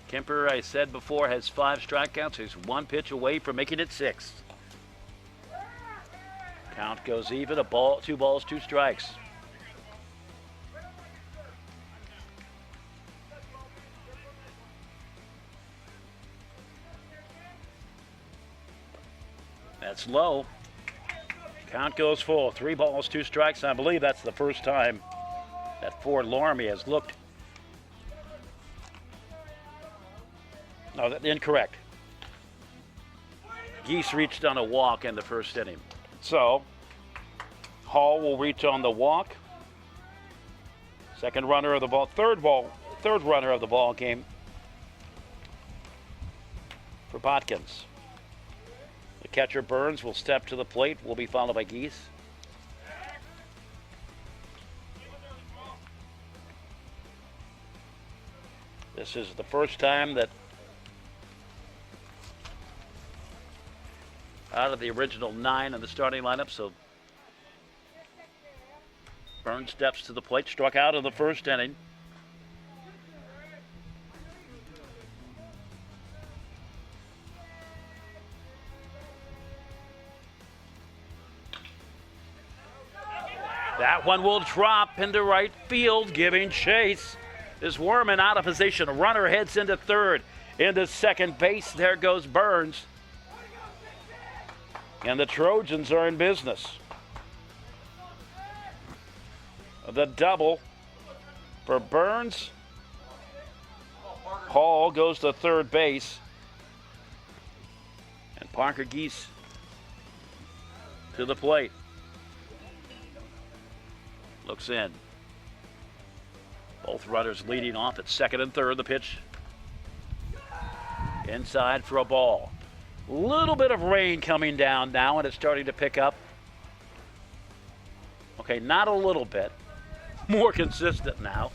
Kemper, I said before, has 5 strikeouts. He's 1 pitch away from making it 6. Count goes even, 2 balls, 2 strikes. That's low. Count goes full. 3 balls, 2 strikes. I believe that's the first time that Ford Loramie has looked. No, incorrect. Geese reached on a walk in the first inning. So, Hall will reach on the walk. Third runner of the ball game for Botkins. The catcher Burns will step to the plate, will be followed by Geese. This is the first time that out of the original 9 in the starting lineup, so Burns steps to the plate, struck out in the first inning. That one will drop into right field, giving chase. Is Werman out of position. Runner heads into third. Into second base, there goes Burns. And the Trojans are in business. The double for Burns. Hall goes to third base. And Parker Geese to the plate. Looks in. Both runners leading off at second and third. The pitch inside for a ball. Little bit of rain coming down now, and it's starting to pick up. Okay, not a little bit. More consistent now.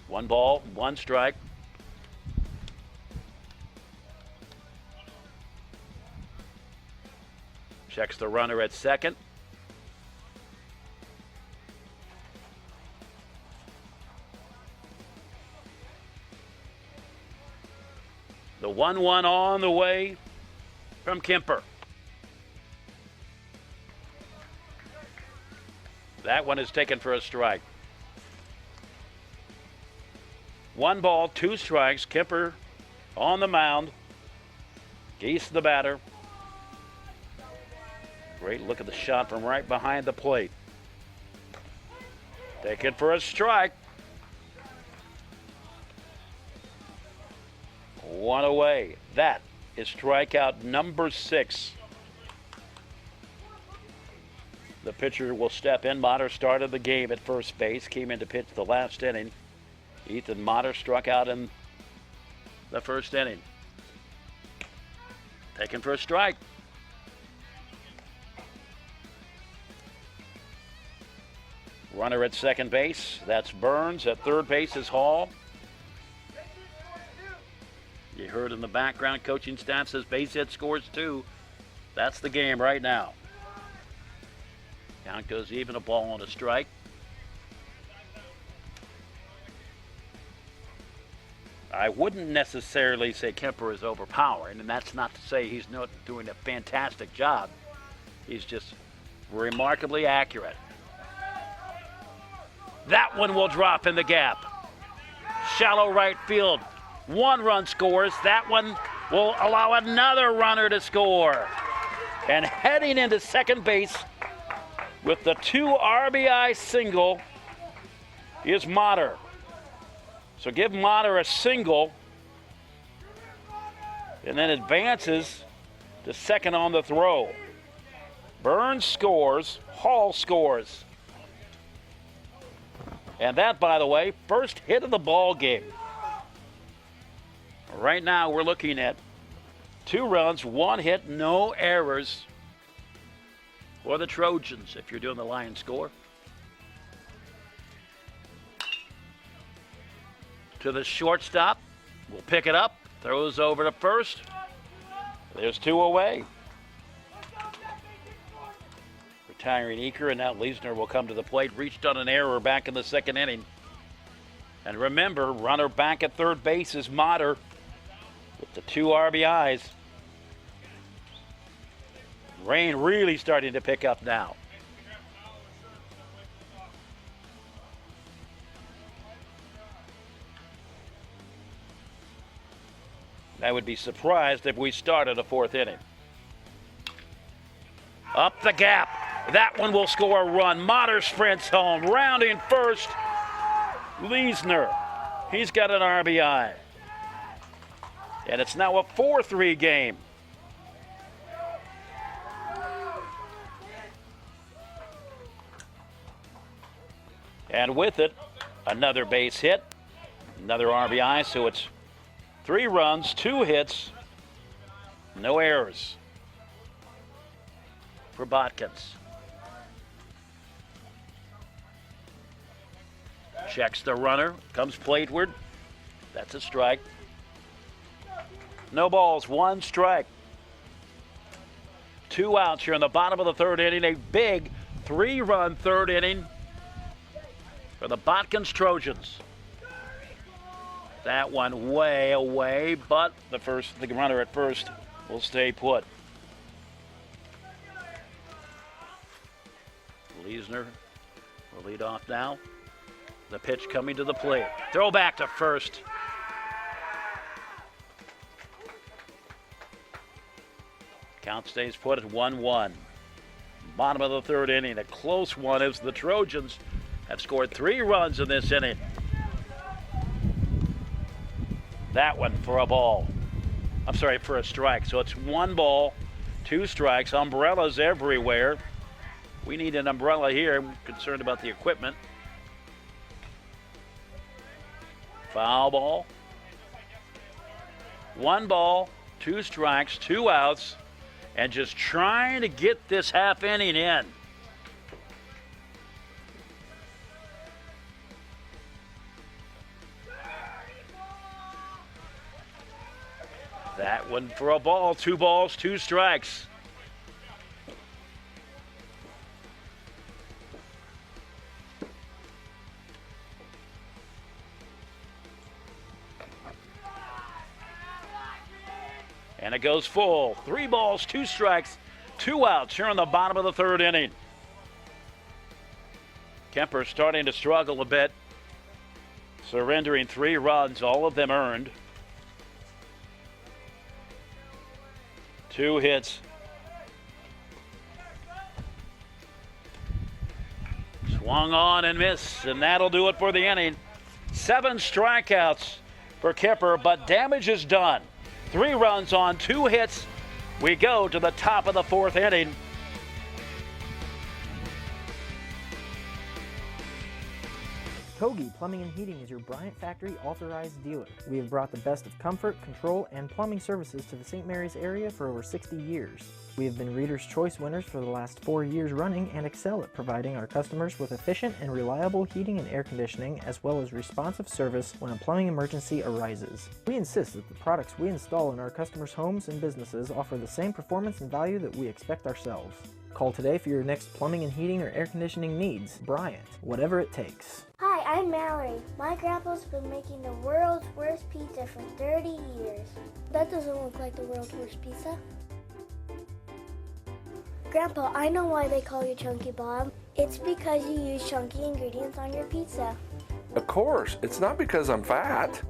One ball, 1 strike. Checks the runner at second. The 1-1 on the way from Kemper. That one is taken for a strike. 1 ball, 2 strikes. Kemper on the mound. Geese the batter. Great look at the shot from right behind the plate. Taken for a strike. 1 away. That is strikeout number 6. The pitcher will step in. Motter started the game at first base, came in to pitch the last inning. Ethan Motter struck out in the first inning. Taken for a strike. Runner at second base, that's Burns. At third base is Hall. You heard in the background, coaching staff says base hit scores 2. That's the game right now. Count goes even, a ball and a strike. I wouldn't necessarily say Kemper is overpowering, and that's not to say he's not doing a fantastic job. He's just remarkably accurate. That one will drop in the gap. Shallow right field. 1 run scores. That one will allow another runner to score. And heading into second base with the 2 RBI single is Motter. So give Motter a single, and then advances to second on the throw. Burns scores, Hall scores. And that, by the way, first hit of the ball game. Right now we're looking at 2 runs, 1 hit, no errors for the Trojans if you're doing the Lions score. To the shortstop, will pick it up, throws over to first. There's 2 away. Retiring Eaker, and now Leisner will come to the plate. Reached on an error back in the 2nd inning. And remember, runner back at third base is Motter with the 2 RBIs. Rain really starting to pick up now. I would be surprised if we started a 4th inning. Up the gap. That one will score a run. Motter sprints home. Rounding first, Leisner. He's got an RBI. And it's now a 4-3 game. And with it, another base hit, another RBI, so it's 3 runs, 2 hits, no errors for Botkins. Checks the runner, comes plateward. That's a strike. No balls, 1 strike. 2 outs here in the bottom of the 3rd inning. A big 3-run 3rd inning for the Botkins Trojans. That one way away, but the runner at first will stay put. Leisner will lead off now. The pitch coming to the plate. Throw back to first. Count stays put at 1-1. Bottom of the 3rd inning. A close one as the Trojans have scored 3 runs in this inning. That one for a ball. I'm sorry, for a strike. So it's 1 ball, 2 strikes. Umbrellas everywhere. We need an umbrella here. I'm concerned about the equipment. Foul ball. 1 ball, 2 strikes, 2 outs, and just trying to get this half inning in. That one for a ball, 2 balls, 2 strikes. And it goes full. 3 balls, 2 strikes, 2 outs here in the bottom of the 3rd inning. Kemper starting to struggle a bit. Surrendering 3 runs, all of them earned. 2 hits. Swung on and missed, and that'll do it for the inning. 7 strikeouts for Kemper, but damage is done. 3 runs on 2 hits. We go to the top of the 4th inning. Kogi Plumbing and Heating is your Bryant Factory authorized dealer. We have brought the best of comfort, control, and plumbing services to the St. Mary's area for over 60 years. We have been Reader's Choice winners for the last 4 years running and excel at providing our customers with efficient and reliable heating and air conditioning, as well as responsive service when a plumbing emergency arises. We insist that the products we install in our customers' homes and businesses offer the same performance and value that we expect ourselves. Call today for your next plumbing and heating or air conditioning needs. Bryant, whatever it takes. Hi, I'm Mallory. My grandpa's been making the world's worst pizza for 30 years. That doesn't look like the world's worst pizza. Grandpa, I know why they call you Chunky Bob. It's because you use chunky ingredients on your pizza. Of course, it's not because I'm fat.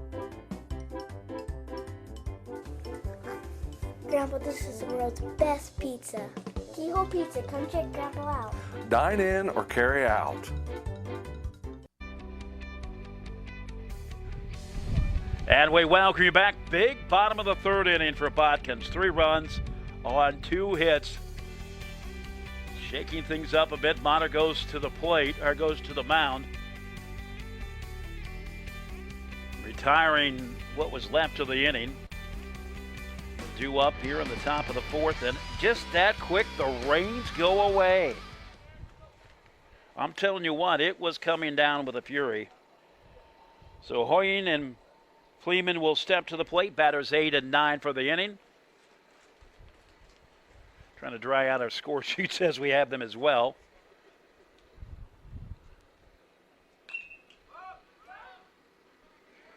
Grandpa, this is the world's best pizza. Keyhole Pizza, come check Grandpa out. Dine in or carry out. And we welcome you back. Big bottom of the third inning for Botkins. 3 runs on 2 hits. Shaking things up a bit. Motter goes to the plate, or goes to the mound. Retiring what was left of the inning. Due up here in the top of the 4th, and just that quick, the rains go away. I'm telling you what, it was coming down with a fury. So Hoyen and Fleeman will step to the plate. Batters 8 and 9 for the inning. Trying to dry out our score sheets as we have them as well.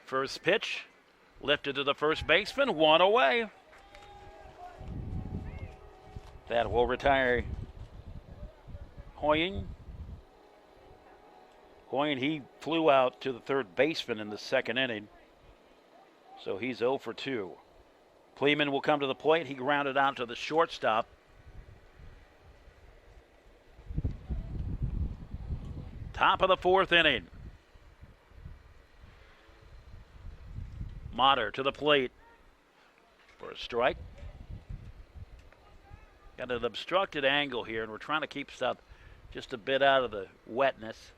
First pitch, lifted to the first baseman, 1 away. That will retire Hoyen. Hoyen, he flew out to the third baseman in the second inning. So he's 0 for 2. Fleeman will come to the plate. He grounded out to the shortstop. Top of the 4th inning. Motter to the plate for a strike. Got an obstructed angle here, and we're trying to keep stuff just a bit out of the wetness.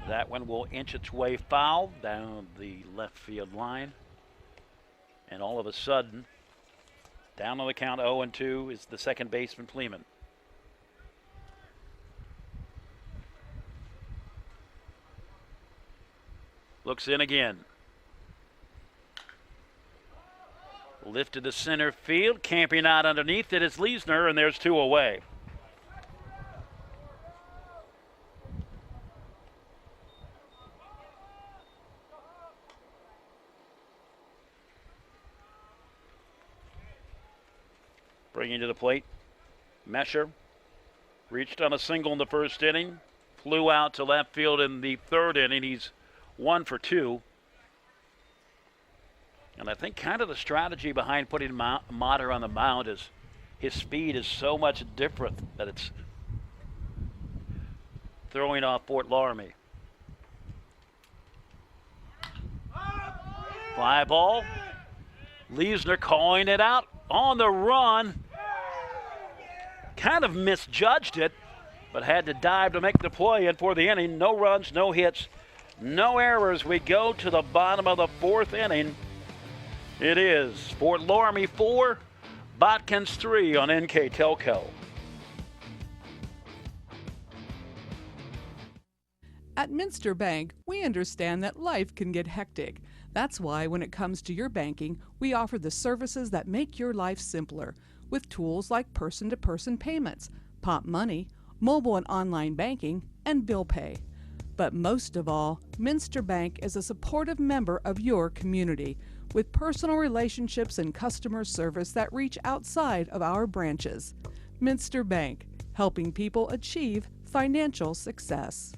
That one will inch its way foul down the left field line. And all of a sudden, down on the count 0-2 is the second baseman, Fleeman. Looks in again. Lifted to center field. Camping out underneath it is Leisner, and there's 2 away. Bringing to the plate, Mesher reached on a single in the first inning, flew out to left field in the third inning. He's 1 for 2. And I think kind of the strategy behind putting Motter on the mound is his speed is so much different that it's throwing off Fort Loramie. Fly ball. Leisner calling it out on the run. Kind of misjudged it, but had to dive to make the play. And for the inning, no runs, no hits, no errors. We go to the bottom of the 4th inning. It is Fort Loramie 4, Botkins 3 on NKTelco. At Minster Bank, we understand that life can get hectic. That's why when it comes to your banking, we offer the services that make your life simpler with tools like person-to-person payments, Pop Money, mobile and online banking, and bill pay. But most of all, Minster Bank is a supportive member of your community with personal relationships and customer service that reach outside of our branches. Minster Bank, helping people achieve financial success.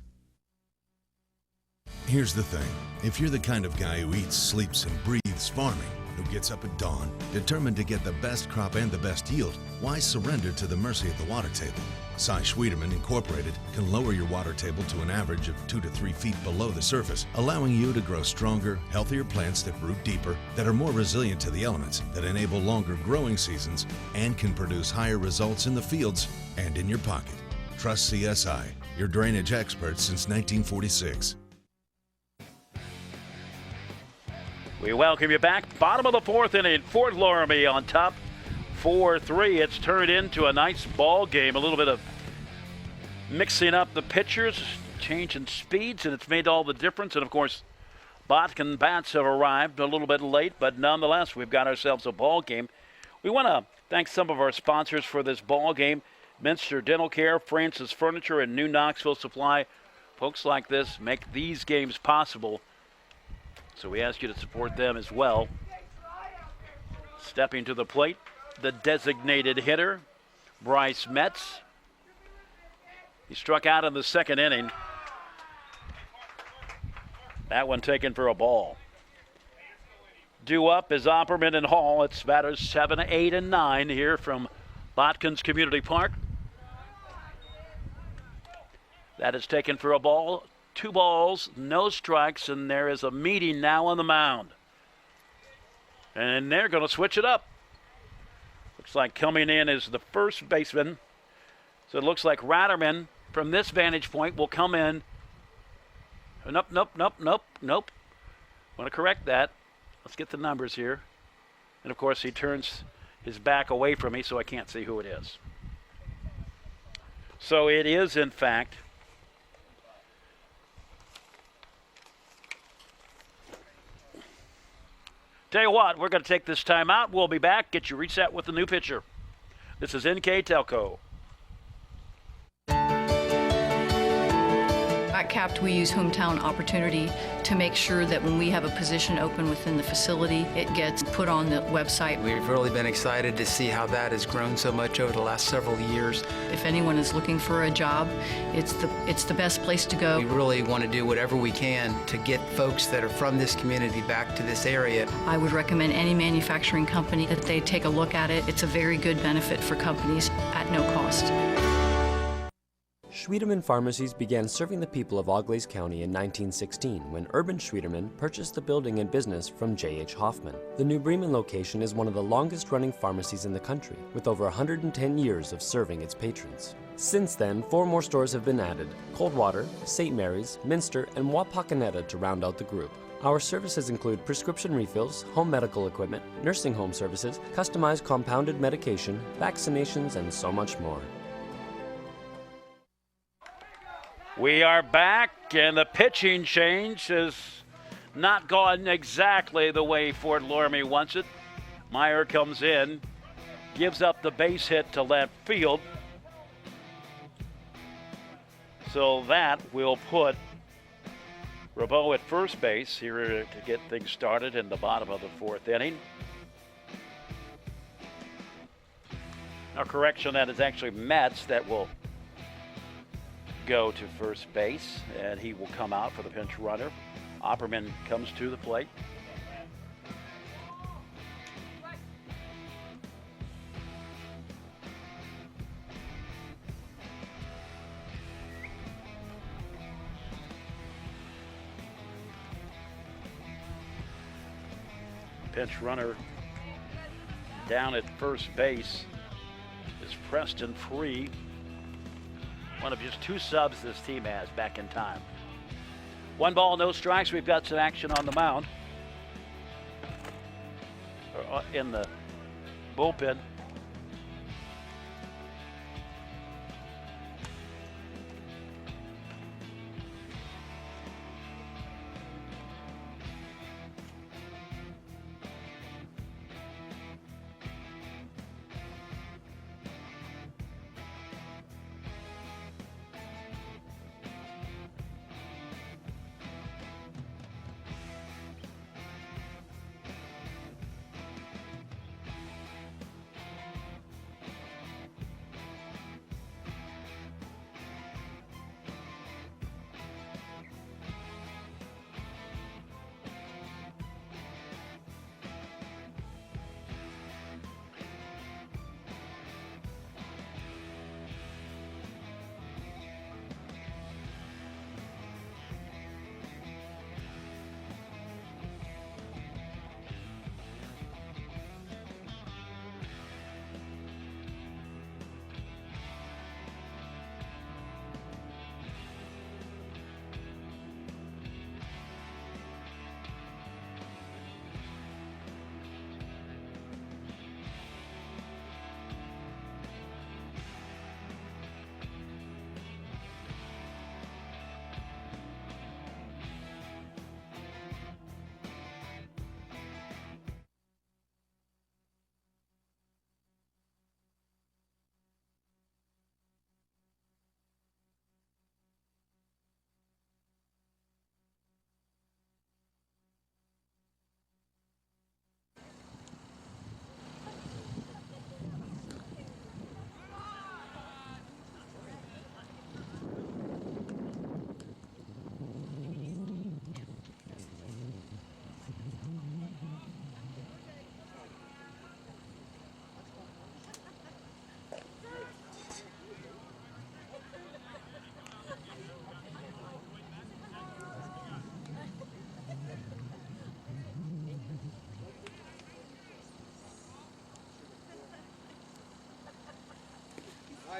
Here's the thing. If you're the kind of guy who eats, sleeps, and breathes farming, who gets up at dawn, determined to get the best crop and the best yield, why surrender to the mercy of the water table? Cy Schwiedemann Incorporated can lower your water table to an average of 2 to 3 feet below the surface, allowing you to grow stronger, healthier plants that root deeper, that are more resilient to the elements, that enable longer growing seasons, and can produce higher results in the fields and in your pocket. Trust CSI, your drainage experts since 1946. We welcome you back. Bottom of the 4th inning, Fort Loramie on top, 4-3. It's turned into a nice ball game. A little bit of mixing up the pitchers, changing speeds, and it's made all the difference. And, of course, Botkin bats have arrived a little bit late, but nonetheless, we've got ourselves a ball game. We want to thank some of our sponsors for this ball game. Minster Dental Care, Francis Furniture, and New Knoxville Supply. Folks like this make these games possible. So we ask you to support them as well. Stepping to the plate, the designated hitter, Bryce Metz. He struck out in the second inning. That one taken for a ball. Due up is Opperman and Hall. It's batters 7, 8, and 9 here from Botkins Community Park. That is taken for a ball. 2 balls, no strikes, and there is a meeting now on the mound. And they're going to switch it up. Looks like coming in is the first baseman. So it looks like Ratterman from this vantage point will come in. Nope. Want to correct that. Let's get the numbers here. And of course he turns his back away from me so I can't see who it is. So it is in fact tell you what, we're going to take this time out. We'll be back. Get you reset with the new pitcher. This is NKTelco. At CAPT, we use hometown opportunity to make sure that when we have a position open within the facility, it gets put on the website. We've really been excited to see how that has grown so much over the last several years. If anyone is looking for a job, it's the best place to go. We really want to do whatever we can to get folks that are from this community back to this area. I would recommend any manufacturing company that they take a look at it. It's a very good benefit for companies at no cost. Schwiedemann Pharmacies began serving the people of Auglaize County in 1916 when Urban Schwiedemann purchased the building and business from J.H. Hoffman. The New Bremen location is one of the longest-running pharmacies in the country, with over 110 years of serving its patrons. Since then, 4 more stores have been added: Coldwater, St. Mary's, Minster, and Wapakoneta to round out the group. Our services include prescription refills, home medical equipment, nursing home services, customized compounded medication, vaccinations, and so much more. We are back, and the pitching change has not gone exactly the way Fort Loramie wants it. Meyer comes in, gives up the base hit to left field. So that will put Rabot at first base here to get things started in the bottom of the 4th inning. Now, correction, that is actually Metz that will go to first base, and he will come out for the pinch runner. Opperman comes to the plate. Pinch runner down at first base is Preston Free. One of just 2 subs this team has back in time. 1 ball, no strikes. We've got some action on the mound. Or in the bullpen.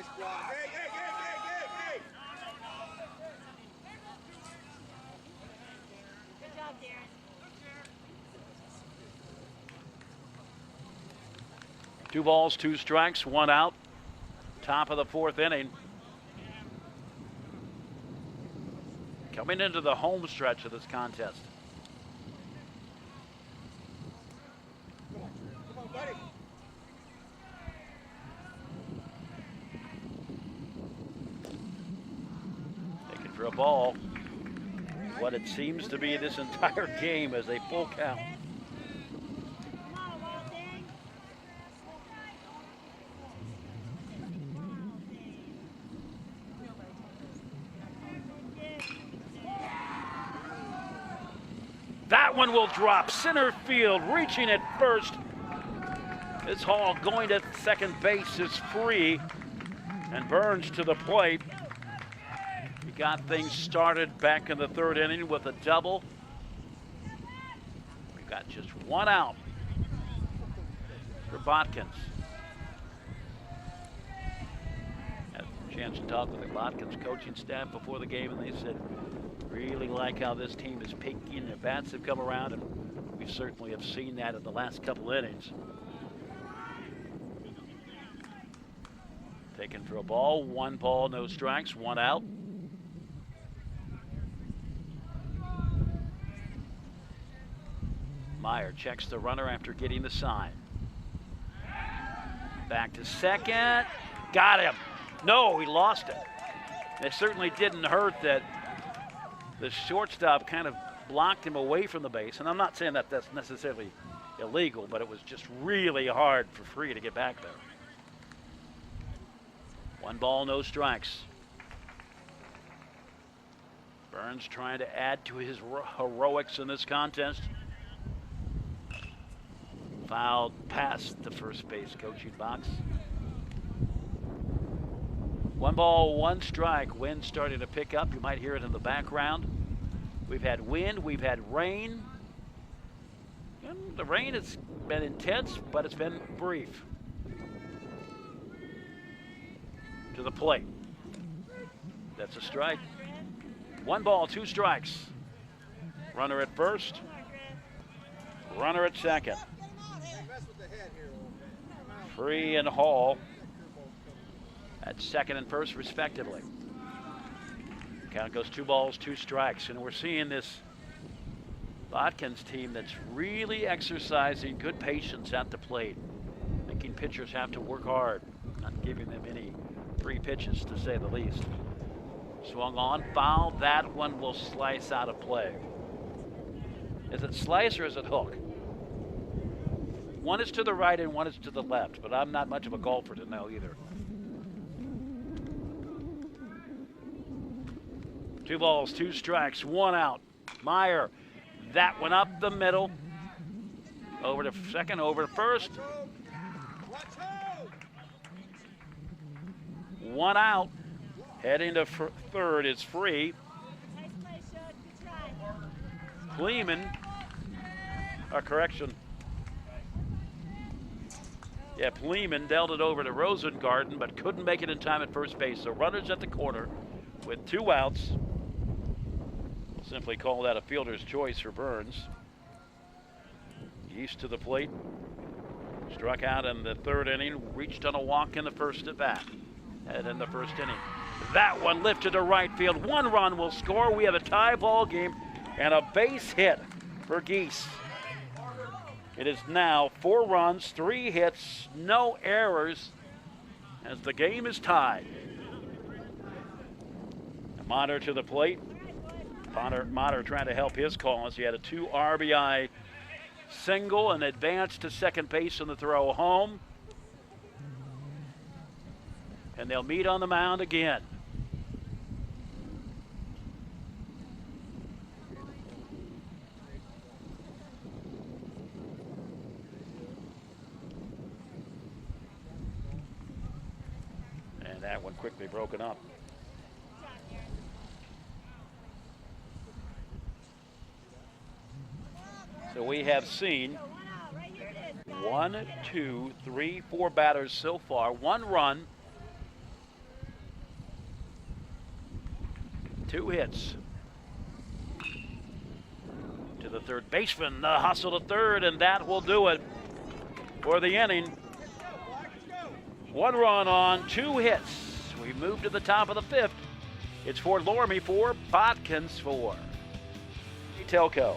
Nice block. Hey, hey, hey, hey, hey, hey! Good job, Darren. 2 balls, 2 strikes, 1 out. Top of the 4th inning. Coming into the home stretch of this contest. Come on, buddy. Taking for a ball. What it seems to be this entire game is a full count. That one will drop center field, reaching it first. This Hall going to second base is free, and Burns to the plate. He got things started back in the 3rd inning with a double. We've got just 1 out for Botkins. Had a chance to talk with the Botkins coaching staff before the game, and they said, really like how this team is picking. Their bats have come around, and we certainly have seen that in the last couple innings. Taken for a ball, 1 ball, no strikes, 1 out. Meyer checks the runner after getting the sign. Back to second, got him. No, he lost it. It certainly didn't hurt that the shortstop kind of blocked him away from the base. And I'm not saying that that's necessarily illegal, but it was just really hard for Free to get back there. 1 ball, no strikes. Burns trying to add to his heroics in this contest. Fouled past the first base coaching box. 1 ball, 1 strike. Wind starting to pick up. You might hear it in the background. We've had wind, we've had rain. And the rain has been intense, but it's been brief. To the plate. That's a strike. 1 ball, 2 strikes. Runner at first. Runner at second. Free and Hall at second and first, respectively. Count goes 2 balls, 2 strikes, and we're seeing this Botkins team that's really exercising good patience at the plate, making pitchers have to work hard, not giving them any free pitches, to say the least. Swung on, foul. That one will slice out of play. Is it slice or is it hook? One is to the right and one is to the left, but I'm not much of a golfer to know either. 2 balls, 2 strikes, 1 out. Meyer, that one up the middle. Over to second, over to first. 1 out. Heading to third is Free. Kleeman, a correction. Yeah, Pleeman dealt it over to Rosengarten, but couldn't make it in time at first base. So runners at the corner with 2 outs. We'll simply call that a fielder's choice for Burns. East to the plate. Struck out in the 3rd inning, reached on a walk in the first at bat. And in the 1st inning. That one lifted to right field. 1 run will score. We have a tie ball game and a base hit for Geese. It is now 4 runs, 3 hits, no errors as the game is tied. Motter to the plate. Motter trying to help his cause. He had a 2 RBI single and advanced to second base on the throw home. And they'll meet on the mound again. And that one quickly broken up. So we have seen 1, 2, 3, 4 batters so far. 1 run, 2 hits. To the third baseman, the hustle to third, and that will do it for the inning. 1 run on 2 hits. We move to the top of the 5th. It's Fort Loramie 4, Botkins 4. NKTelco.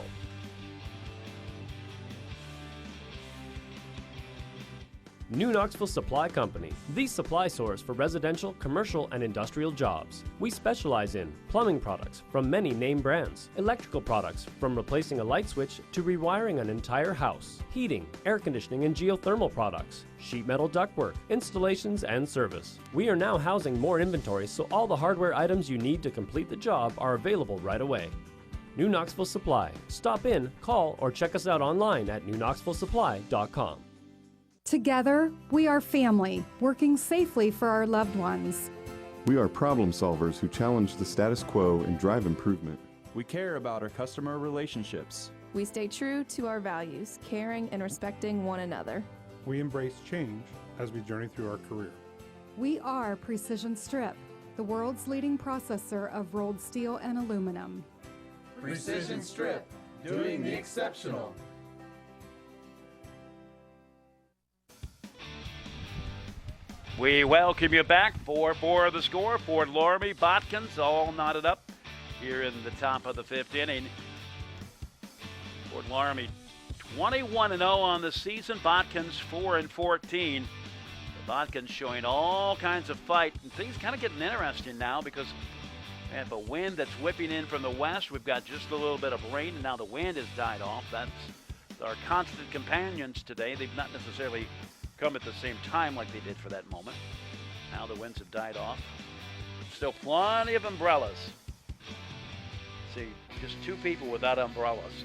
New Knoxville Supply Company, the supply source for residential, commercial, and industrial jobs. We specialize in plumbing products from many name brands, electrical products from replacing a light switch to rewiring an entire house, heating, air conditioning, and geothermal products, sheet metal ductwork, installations, and service. We are now housing more inventory, so all the hardware items you need to complete the job are available right away. New Knoxville Supply. Stop in, call, or check us out online at newknoxvillesupply.com. Together, we are family, working safely for our loved ones. We are problem solvers who challenge the status quo and drive improvement. We care about our customer relationships. We stay true to our values, caring and respecting one another. We embrace change as we journey through our career. We are Precision Strip, the world's leading processor of rolled steel and aluminum. Precision Strip, doing the exceptional. We welcome you back for more of the score. Fort Loramie, Botkins, all knotted up here in the top of the 5th inning. Fort Loramie 21-0 on the season. Botkins 4-14. The Botkins showing all kinds of fight. And things kind of getting interesting now because we have a wind that's whipping in from the west. We've got just a little bit of rain, and now the wind has died off. That's our constant companions today. They've not necessarily come at the same time like they did for that moment. Now the winds have died off. Still plenty of umbrellas. See, just 2 people without umbrellas.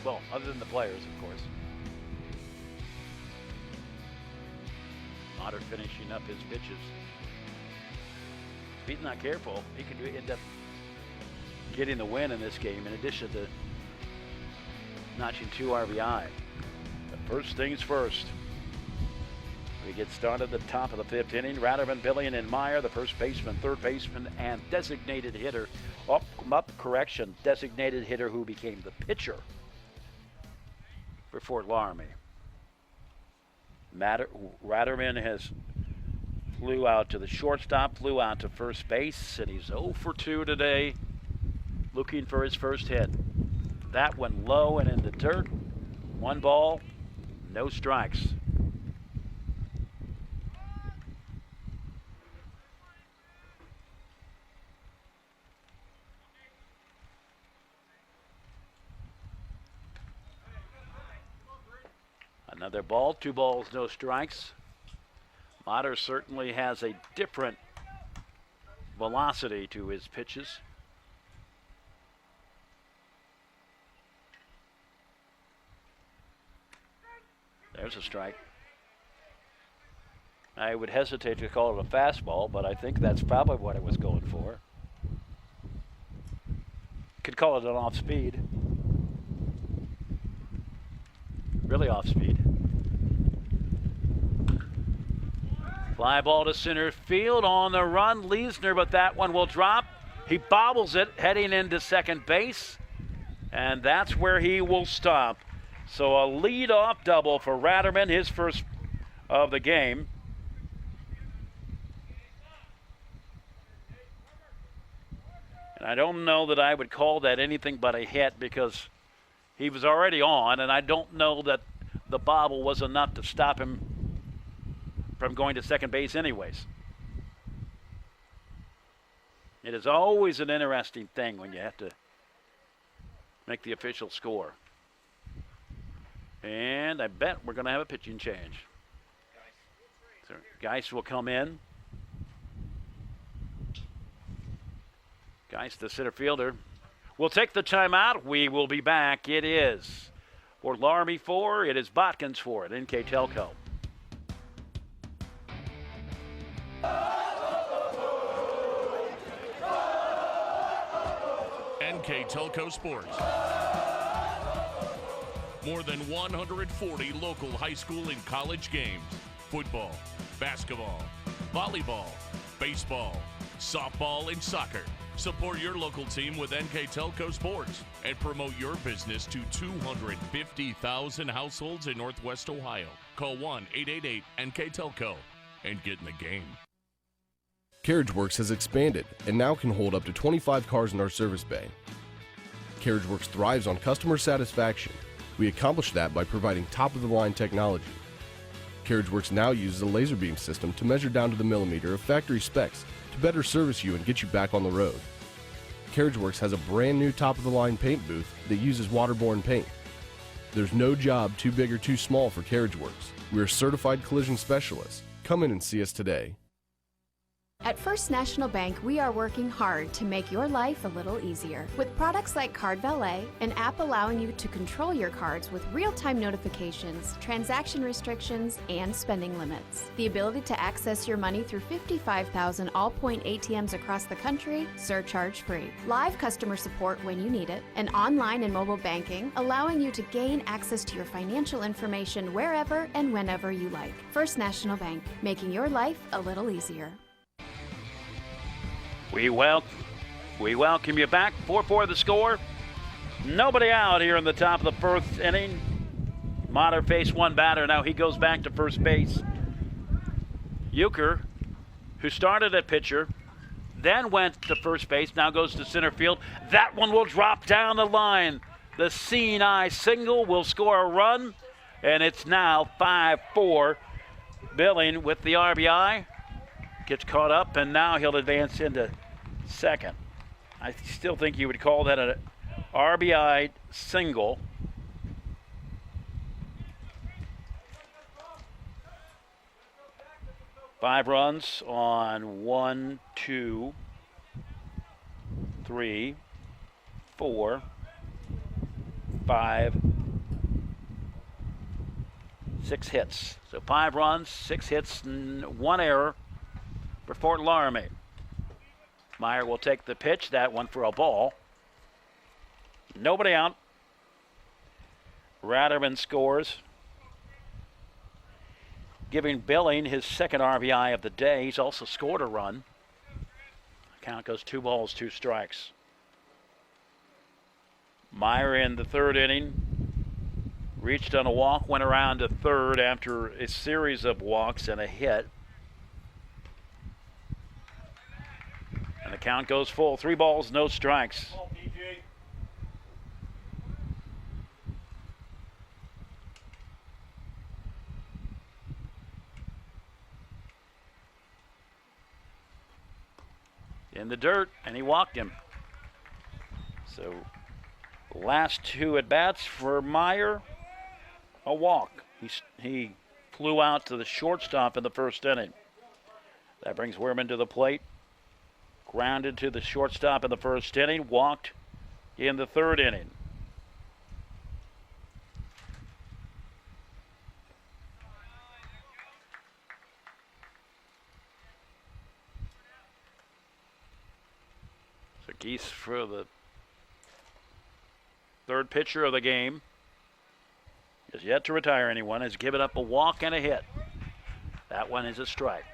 Well, other than the players, of course. Otter finishing up his pitches. If he's not careful, he could end up getting the win in this game in addition to notching 2 RBI. First things first. We get started at the top of the 5th inning. Ratterman, Billion, and Meyer, the first baseman, third baseman, and designated hitter. Designated hitter who became the pitcher for Fort Loramie. Ratterman has flew out to the shortstop, flew out to first base, and he's 0 for 2 today, looking for his first hit. That one low and in the dirt. 1 ball. No strikes. Another ball, 2 balls, no strikes. Motter certainly has a different velocity to his pitches. There's a strike. I would hesitate to call it a fastball, but I think that's probably what it was going for. Could call it an off speed. Really off speed. Fly ball to center field on the run. Leisner, but that one will drop. He bobbles it heading into second base, and that's where he will stop. So a lead-off double for Ratterman, his first of the game. And I don't know that I would call that anything but a hit because he was already on, and I don't know that the bobble was enough to stop him from going to second base anyways. It is always an interesting thing when you have to make the official score. And I bet we're going to have a pitching change. So Geis will come in. Geis, the center fielder, will take the timeout. We will be back. It is Fort Loramie 4. It is Botkins 4 at NKTelco. NKTelco Sports. More than 140 local high school and college games. Football, basketball, volleyball, baseball, softball, and soccer. Support your local team with NKTelco Sports and promote your business to 250,000 households in Northwest Ohio. Call 1-888-NKTelco and get in the game. CarriageWorks has expanded and now can hold up to 25 cars in our service bay. CarriageWorks thrives on customer satisfaction. We accomplish that by providing top-of-the-line technology. CarriageWorks now uses a laser beam system to measure down to the millimeter of factory specs to better service you and get you back on the road. CarriageWorks has a brand new top-of-the-line paint booth that uses waterborne paint. There's no job too big or too small for CarriageWorks. We're certified collision specialists. Come in and see us today. At First National Bank, we are working hard to make your life a little easier. With products like Card Valet, an app allowing you to control your cards with real-time notifications, transaction restrictions, and spending limits. The ability to access your money through 55,000 all-point ATMs across the country, surcharge-free. Live customer support when you need it. And online and mobile banking, allowing you to gain access to your financial information wherever and whenever you like. First National Bank, making your life a little easier. We welcome you back. 4-4 the score. Nobody out here in the top of the first inning. Mater faced one batter. Now he goes back to first base. Euchre, who started at pitcher, then went to first base, now goes to center field. That one will drop down the line. The Seeing Eye single will score a run, and it's now 5-4. Billing with the RBI. Gets caught up, and now he'll advance into second. I still think you would call that an RBI single. Five runs on 1, 2, 3, 4, 5, 6 hits. So 5 runs, 6 hits, and 1 error for Fort Loramie. Meyer will take the pitch, that one for a ball. Nobody out. Ratterman scores, giving Billing his second RBI of the day. He's also scored a run. Count goes 2 balls, 2 strikes. Meyer in the third inning reached on a walk, went around to third after a series of walks and a hit. And the count goes full. 3 balls, no strikes. In the dirt, and he walked him. So last 2 at-bats for Meyer, a walk. He flew out to the shortstop in the first inning. That brings Wehrman to the plate. Grounded to the shortstop in the first inning, walked in the third inning. So Geese, for the third pitcher of the game, is yet to retire anyone, has given up a walk and a hit. That one is a strike.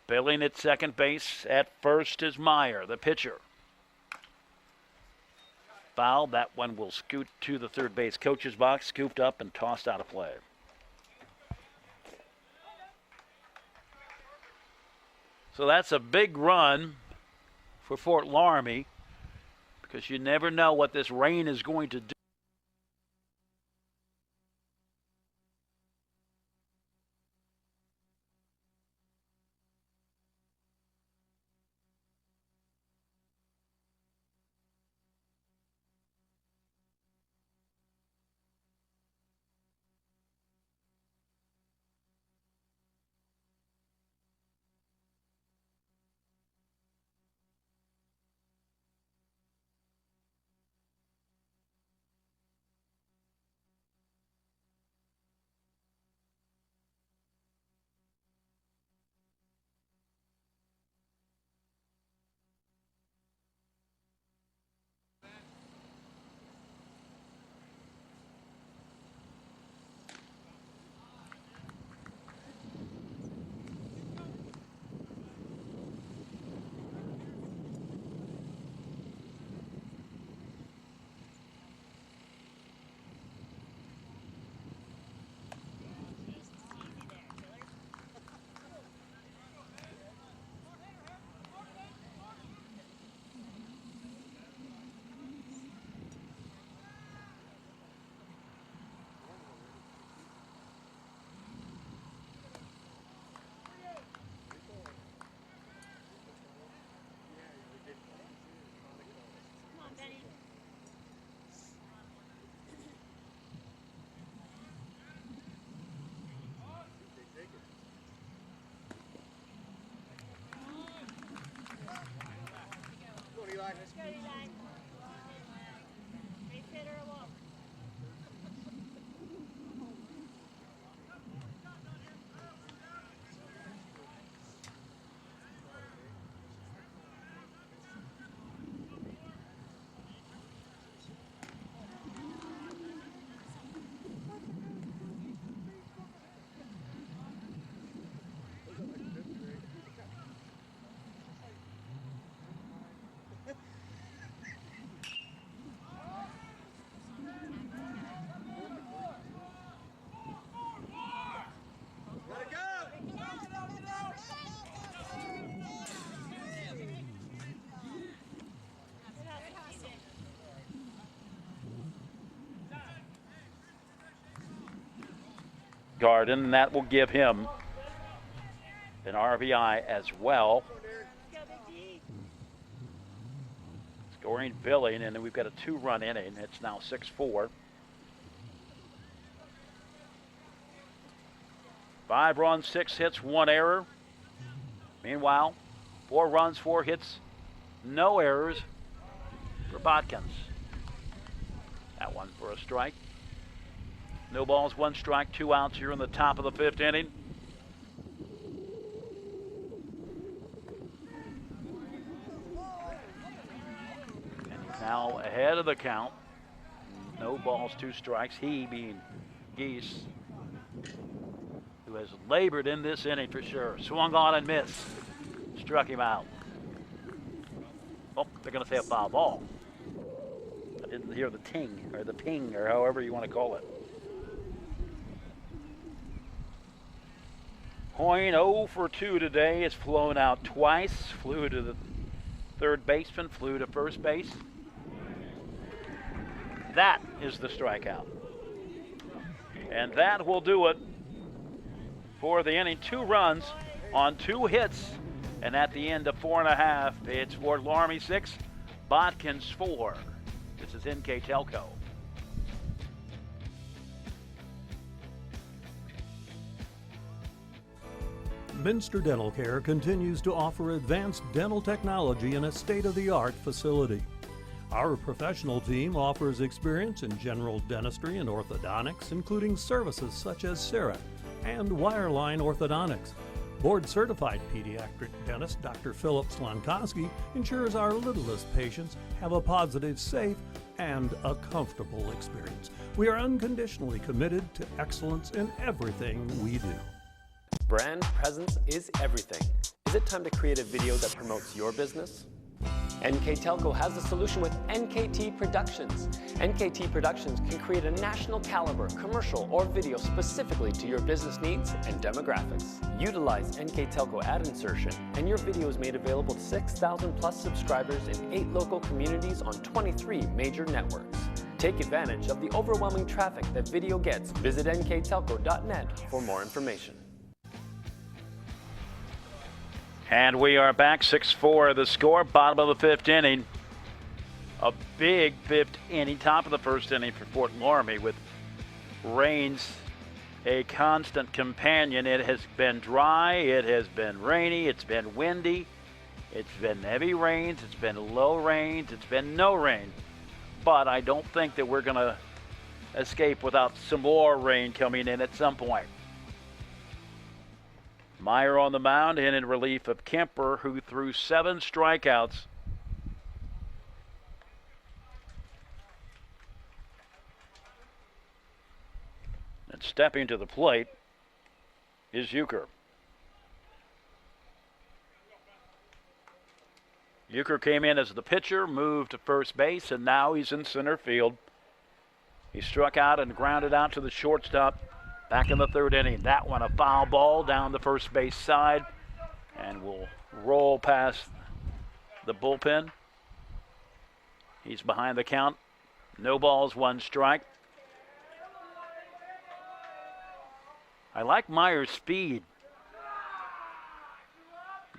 Billing at second base. At first is Meyer, the pitcher. Foul. That one will scoot to the third base coach's box, scooped up and tossed out of play. So that's a big run for Fort Loramie, because you never know what this rain is going to do. Garden, and that will give him an RBI as well. Scoring billing, and then we've got a 2-run inning. It's now 6-4. 5 runs, 6 hits, 1 error. Meanwhile, 4 runs, 4 hits, no errors for Botkins. That one for a strike. No balls, 1 strike, 2 outs here in the top of the 5th inning. And he's now ahead of the count. No balls, 2 strikes. He being Geese, who has labored in this inning for sure. Swung on and missed. Struck him out. Oh, they're going to say a foul ball. I didn't hear the ting or the ping or however you want to call it. Hoyne 0 for 2 today. It's flown out twice. Flew to the third baseman, flew to first base. That is the strikeout. And that will do it for the inning. 2 runs on 2 hits. And at the end of 4.5, it's Fort Loramie 6, Botkins 4. This is NKTelco. Minster Dental Care continues to offer advanced dental technology in a state-of-the-art facility. Our professional team offers experience in general dentistry and orthodontics, including services such as CERA and wireline orthodontics. Board-certified pediatric dentist Dr. Philip Slankowski ensures our littlest patients have a positive, safe, and a comfortable experience. We are unconditionally committed to excellence in everything we do. Brand presence is everything. Is it time to create a video that promotes your business? NKTelco has the solution with NKT Productions. NKT Productions can create a national caliber commercial or video specifically to your business needs and demographics. Utilize NKTelco ad insertion and your video is made available to 6,000 plus subscribers in 8 local communities on 23 major networks. Take advantage of the overwhelming traffic that video gets. Visit nktelco.net for more information. And we are back, 6-4 the score, bottom of the 5th inning. A big 5th inning, top of the 1st inning for Fort Loramie with rains a constant companion. It has been dry, it has been rainy, it's been windy, it's been heavy rains, it's been low rains, it's been no rain. But I don't think that we're going to escape without some more rain coming in at some point. Meyer on the mound in relief of Kemper, who threw 7 strikeouts. And stepping to the plate is Euchre. Euchre came in as the pitcher, moved to first base, and now he's in center field. He struck out and grounded out to the shortstop. Back in the 3rd inning, that one a foul ball down the first base side and will roll past the bullpen. He's behind the count. No balls, 1 strike. I like Meyer's speed.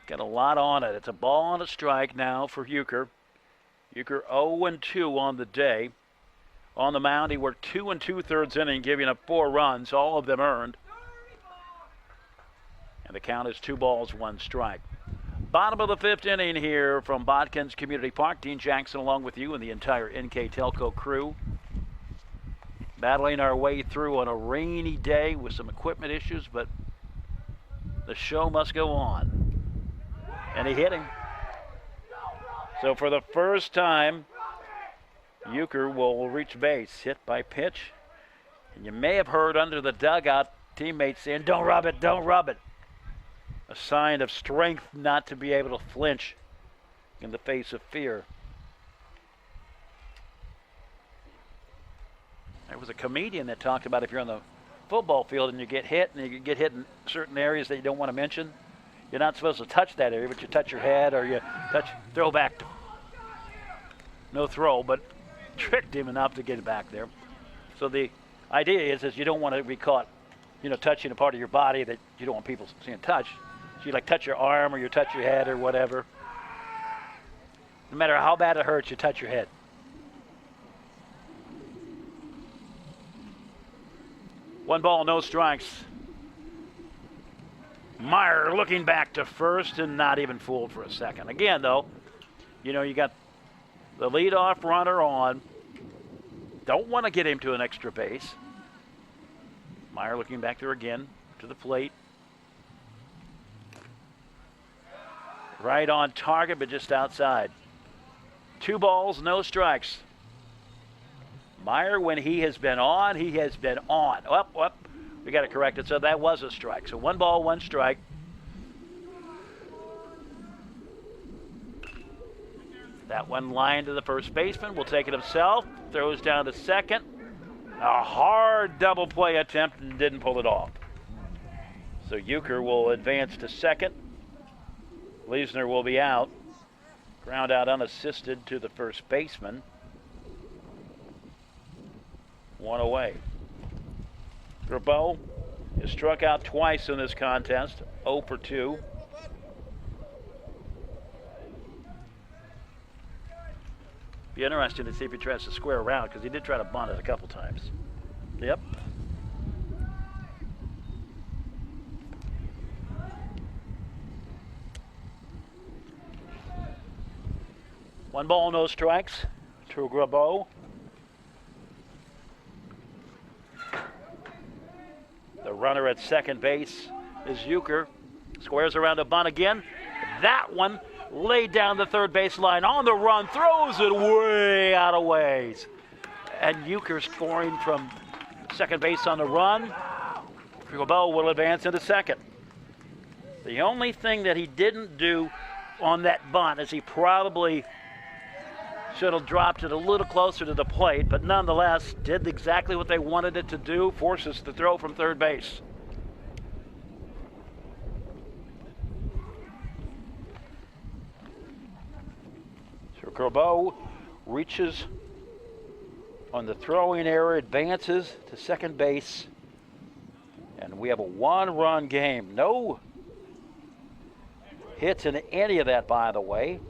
Got a lot on it. It's a ball and a strike now for Euchre. Euchre 0-2 on the day. On the mound, he worked 2 2/3 inning, giving up 4 runs, all of them earned. And the count is 2 balls, 1 strike. Bottom of the 5th inning here from Botkins Community Park. Dean Jackson along with you and the entire NKTelco crew. Battling our way through on a rainy day with some equipment issues, but the show must go on. And he hit him. So for the first time, Euchre will reach base, hit by pitch. And you may have heard under the dugout teammates saying, "Don't rub it, don't rub it." A sign of strength not to be able to flinch in the face of fear. There was a comedian that talked about if you're on the football field and you get hit, and you get hit in certain areas that you don't want to mention, you're not supposed to touch that area, but you touch your head or you touch, throw back. No throw, but tricked him enough to get it back there. So the idea is you don't want to be caught touching a part of your body that you don't want people seeing touch. So you like touch your arm or you touch your head or whatever. No matter how bad it hurts, you touch your head. One ball, no strikes. Meyer looking back to first and not even fooled for a second. Again, though, you got the leadoff runner on. Don't want to get him to an extra base. Meyer looking back there again to the plate. Right on target, but just outside. 2 balls, no strikes. Meyer, when he has been on, he has been on. Up. We got to correct it. So that was a strike. So 1 ball, 1 strike. That one line to the first baseman. Will take it himself. Throws down to second. A hard double play attempt and didn't pull it off. So Euchre will advance to second. Leisner will be out. Ground out unassisted to the first baseman. 1 away. Grabeau has struck out twice in this contest, 0 for 2. Be interesting to see if he tries to square around because he did try to bunt it a couple times. Yep. One ball, no strikes to Grabeau. The runner at second base is Euchre. Squares around a bunt again. That one laid down the third base line on the run, throws it way out of ways. And Euchre scoring from second base on the run. Grabeau will advance into second. The only thing that he didn't do on that bunt is he probably should have dropped it a little closer to the plate, but nonetheless did exactly what they wanted it to do, forces the throw from third base. So Grabeau reaches on the throwing error, advances to second base, and we have a 1-run game. No hits in any of that, by the way.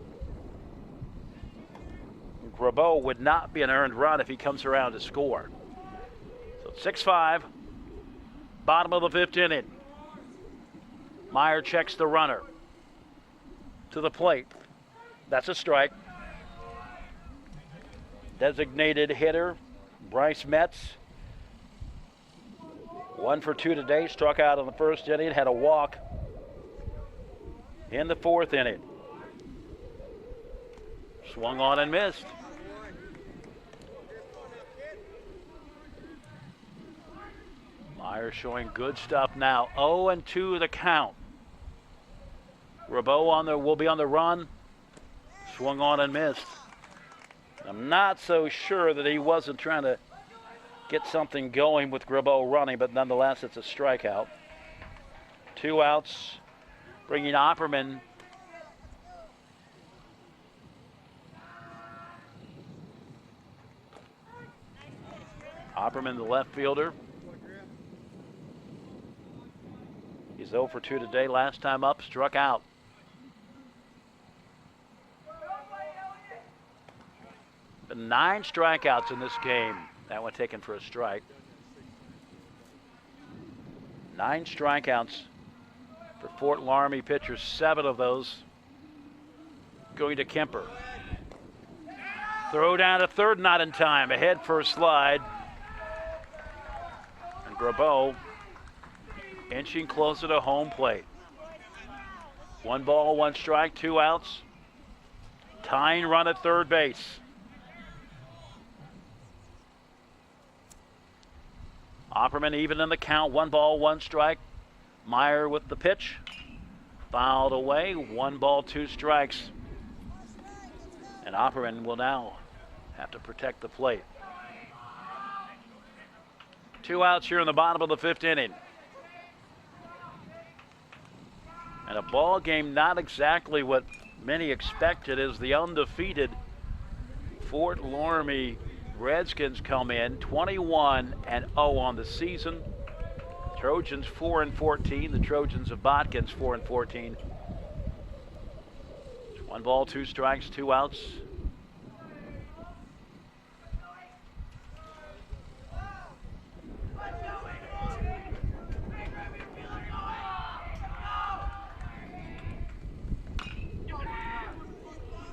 Grabeau would not be an earned run if he comes around to score. So 6-5, bottom of the 5th inning. Meyer checks the runner to the plate. That's a strike. Designated hitter, Bryce Metz. 1 for 2 today, struck out in the 1st inning, had a walk in the 4th inning. Swung on and missed. Meyer showing good stuff now. 0-2 the count. Grabeau will be on the run. Swung on and missed. I'm not so sure that he wasn't trying to get something going with Grabeau running, but nonetheless it's a strikeout. 2 outs, bringing Opperman the left fielder. He's 0 for 2 today. Last time up, struck out. Been 9 strikeouts in this game. That one taken for a strike. 9 strikeouts for Fort Loramie pitchers. 7 of those going to Kemper. Throw down to third, not in time. Ahead for a slide. And Grabeau inching closer to home plate. 1 ball, 1 strike, 2 outs. Tying run at third base. Opperman even in the count. 1 ball, 1 strike. Meyer with the pitch. Fouled away. 1 ball, 2 strikes. And Opperman will now have to protect the plate. 2 outs here in the bottom of the 5th inning. And a ball game not exactly what many expected as the undefeated Fort Loramie Redskins come in 21-0 on the season. Trojans 4-14. The Trojans of Botkins 4-14. 1 ball, 2 strikes, 2 outs.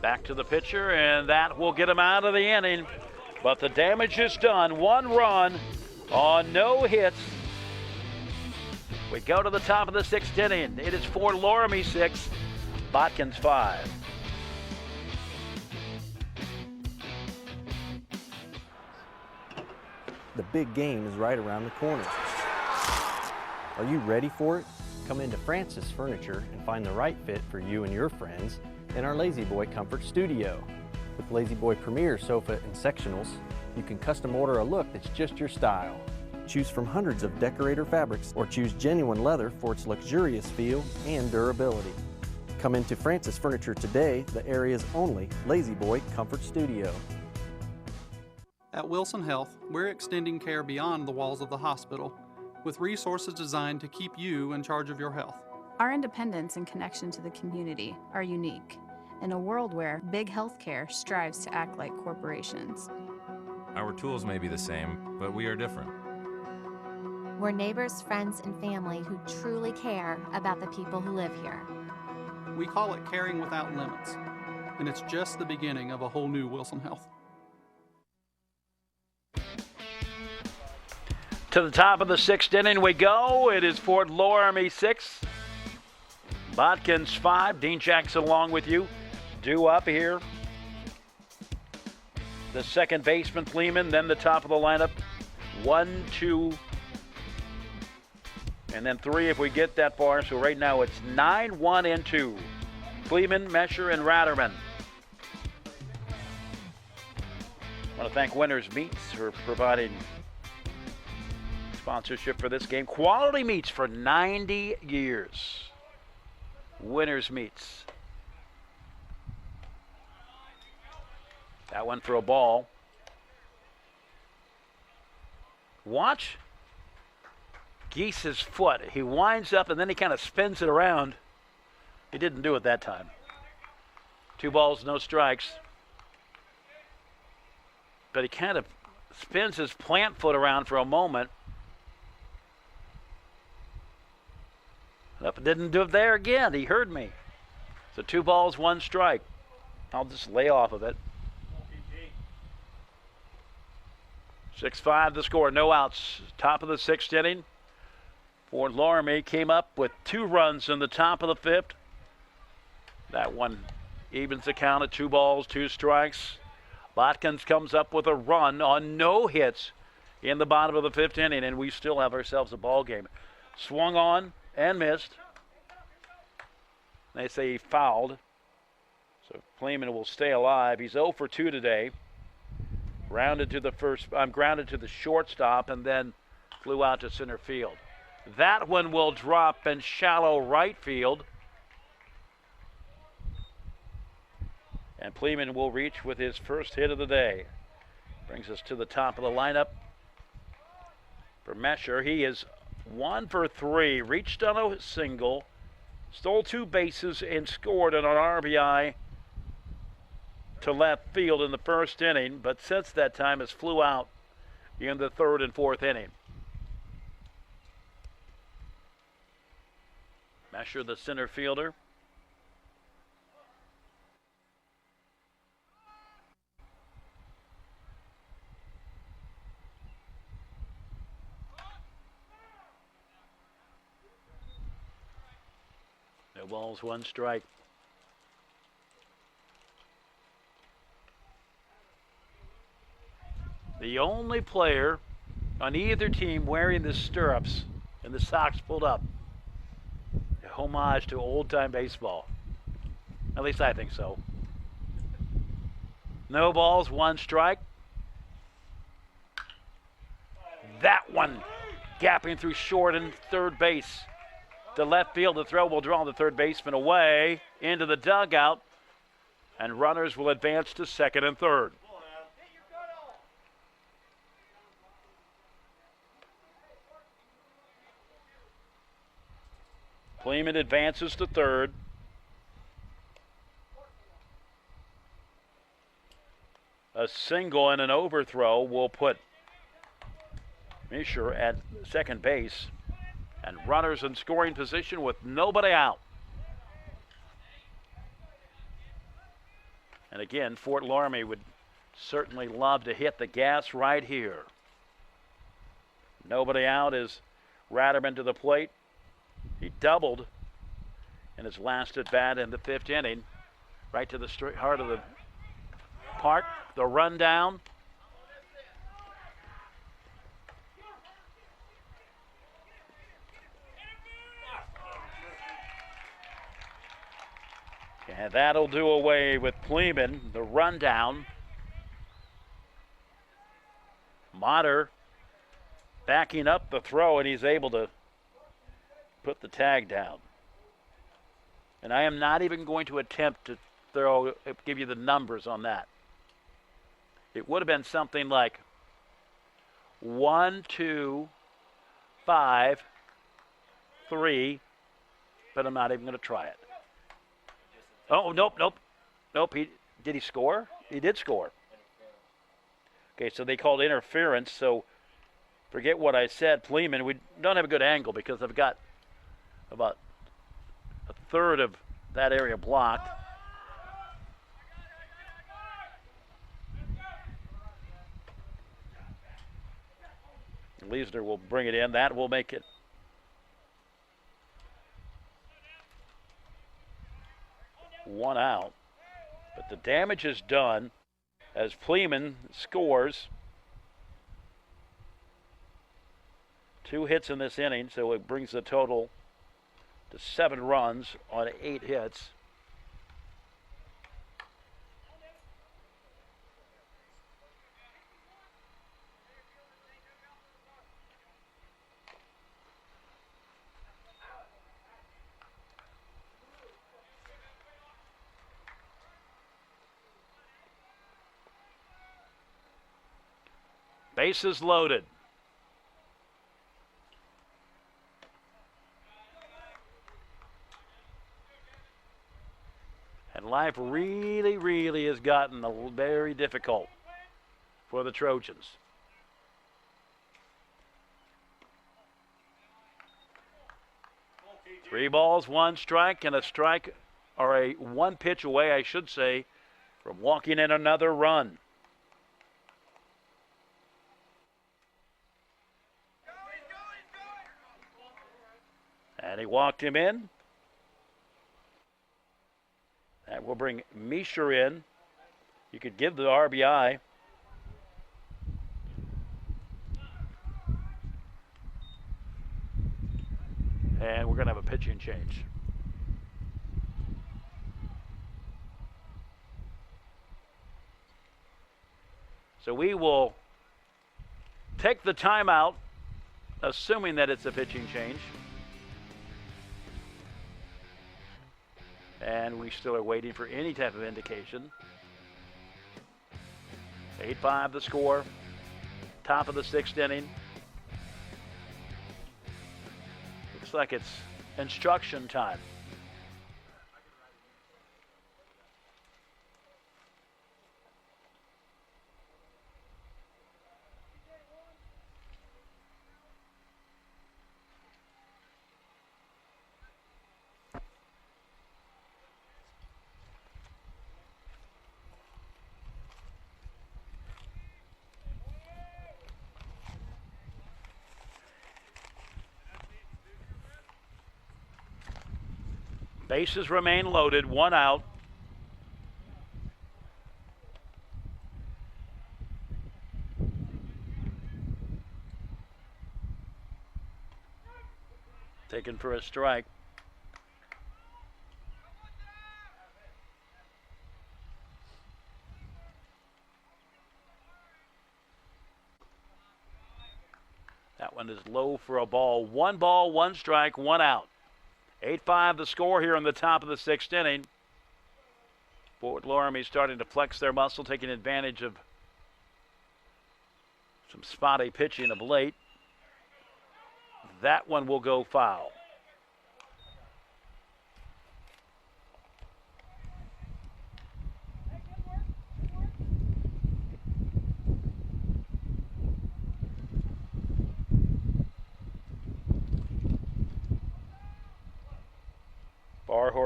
Back to the pitcher, and that will get him out of the inning. But the damage is done. 1 run on no hits. We go to the top of the 6th inning. It is for Loramie 6, Botkins 5. The big game is right around the corner. Are you ready for it? Come into Francis Furniture and find the right fit for you and your friends in our Lazy Boy Comfort Studio. With Lazy Boy Premier sofa and sectionals, you can custom order a look that's just your style. Choose from hundreds of decorator fabrics or choose genuine leather for its luxurious feel and durability. Come into Francis Furniture today, the area's only Lazy Boy Comfort Studio. At Wilson Health, we're extending care beyond the walls of the hospital with resources designed to keep you in charge of your health. Our independence and connection to the community are unique in a world where big healthcare strives to act like corporations. Our tools may be the same, but we are different. We're neighbors, friends, and family who truly care about the people who live here. We call it caring without limits, and it's just the beginning of a whole new Wilson Health. To the top of the 6th inning we go. It is Fort Loramie 6, Botkins 5. Dean Jackson along with you. Due up here. The second baseman, Fleeman, then the top of the lineup. 1, 2, and then 3 if we get that far. So right now it's 9, 1, and 2. Fleeman, Mesher, and Ratterman. I want to thank Winners Meats for providing sponsorship for this game. Quality meats for 90 years. Winners Meats. That one for a ball. Watch Geese's foot. He winds up and then he kind of spins it around. He didn't do it that time. 2 balls, no strikes. But he kind of spins his plant foot around for a moment. Nope, didn't do it there again. He heard me. So 2 balls, 1 strike. I'll just lay off of it. 6-5 the score. No outs. Top of the 6th inning. Fort Loramie came up with 2 runs in the top of the 5th. That one evens the count at 2 balls, 2 strikes. Botkins comes up with a run on no hits in the bottom of the 5th inning, and we still have ourselves a ball game. Swung on and missed. They say he fouled. So Fleeman will stay alive. He's 0 for 2 today. Grounded to the shortstop and then flew out to center field. That one will drop in shallow right field. And Fleeman will reach with his first hit of the day. Brings us to the top of the lineup. For Mesher, he is 1 for 3. Reached on a single, stole 2 bases, and scored on an RBI to left field in the 1st inning, but since that time has flew out in the 3rd and 4th inning. Mesher, the center fielder. No balls, 1 strike. The only player on either team wearing the stirrups and the socks pulled up. A homage to old-time baseball. At least I think so. No balls, 1 strike. That one gapping through short and third base. To left field, the throw will draw the third baseman away into the dugout, and runners will advance to 2nd and 3rd. Kleeman advances to third. A single and an overthrow will put Misher at second base. And runners in scoring position with nobody out. And again, Fort Loramie would certainly love to hit the gas right here. Nobody out is Ratterman to the plate. He doubled in his last at bat in the fifth inning. Right to the heart of the park. The rundown. And that'll do away with Kleeman. The rundown. Motter backing up the throw, and he's able to put the tag down. And I am not even going to attempt to give you the numbers on that. It would have been something like 1, 2, 5, 3, but I'm not even going to try it. Oh, nope. Did he score? He did score. Okay, so they called interference, so forget what I said. Pleeman, we don't have a good angle because I've got about a third of that area blocked. Leisner will bring it in. That will make it 1 out. But the damage is done as Pleeman scores 2 hits in this inning, so it brings the total to 7 runs on 8 hits. Bases loaded. And life really has gotten very difficult for the Trojans. Three balls, 1 strike, and a strike, or a 1 pitch away, I should say, from walking in another run. And he walked him in. That will bring Misher in. You could give the RBI. And we're going to have a pitching change. So we will take the timeout, assuming that it's a pitching change. And we still are waiting for any type of indication. 8-5 the score. Top of the 6th inning. Looks like it's instruction time. Bases remain loaded, 1 out. Taken for a strike. That one is low for a ball. 1 ball, 1 strike, 1 out. 8-5 the score here in the top of the 6th inning. Fort Loramie starting to flex their muscle, taking advantage of some spotty pitching of late. That one will go foul.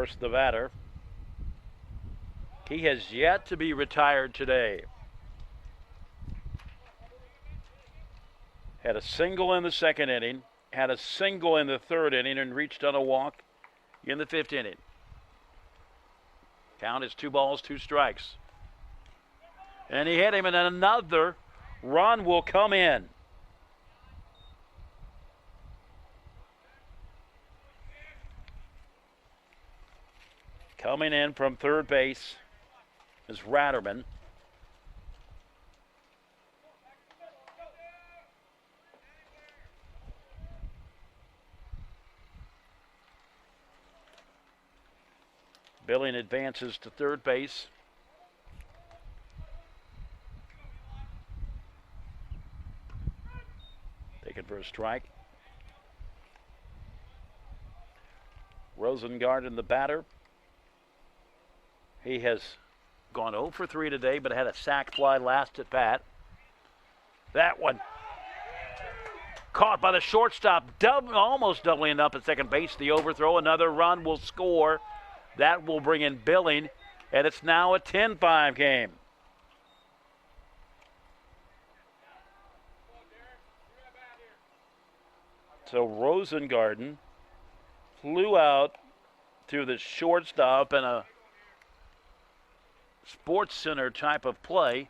Barhorst, the batter. He has yet to be retired today. Had a single in the second inning, had a single in the third inning, and reached on a walk in the fifth inning. Count is 2 balls, 2 strikes. And he hit him, and another run will come in. Coming in from third base is Ratterman. Billing advances to third base. Taken for a strike. Rosengard, the batter. He has gone 0 for 3 today, but had a sac fly last at bat. That one caught by the shortstop, almost doubling up at second base. The overthrow, another run will score. That will bring in Billing, and it's now a 10-5 game. So Rosengarten flew out to the shortstop in a Sports Center type of play,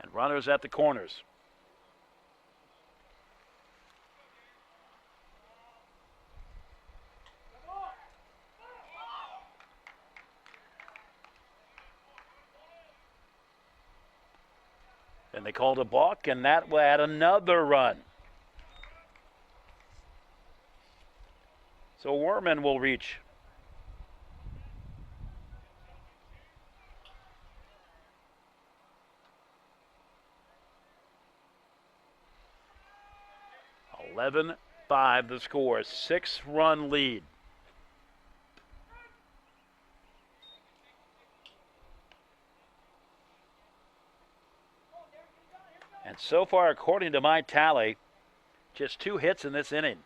and runners at the corners. And they called a balk, and that will add another run. So Werman will reach. (11-5) the score, 6-run lead. And so far, according to my tally, just 2 hits in this inning.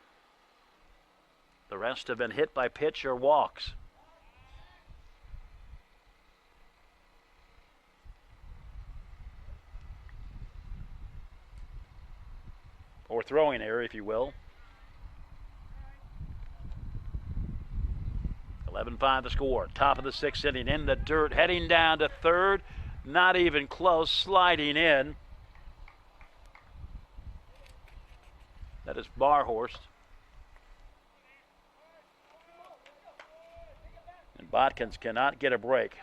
The rest have been hit by pitch or walks. Or throwing error, if you will. 11-5 the score. Top of the 6th inning, in the dirt, heading down to third. Not even close, sliding in. That is Barhorst. And Botkins cannot get a break.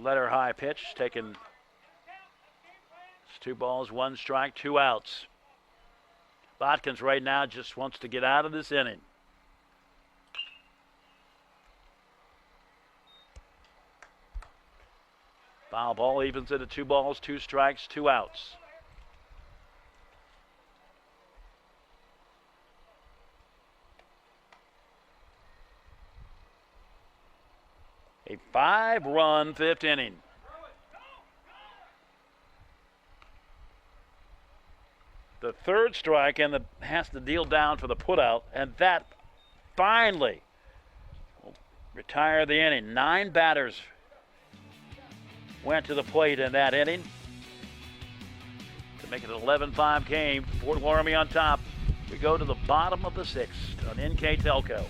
Letter high pitch taken. It's 2 balls, 1 strike, 2 outs. Botkins right now just wants to get out of this inning. Foul ball evens it at 2 balls, 2 strikes, 2 outs. A 5-run 5th inning. The 3rd strike, and has to deal down for the putout, and that finally will retire the inning. 9 batters went to the plate in that inning to make it an 11-5 game. Fort Loramie on top. We go to the bottom of the 6th on NKTelco.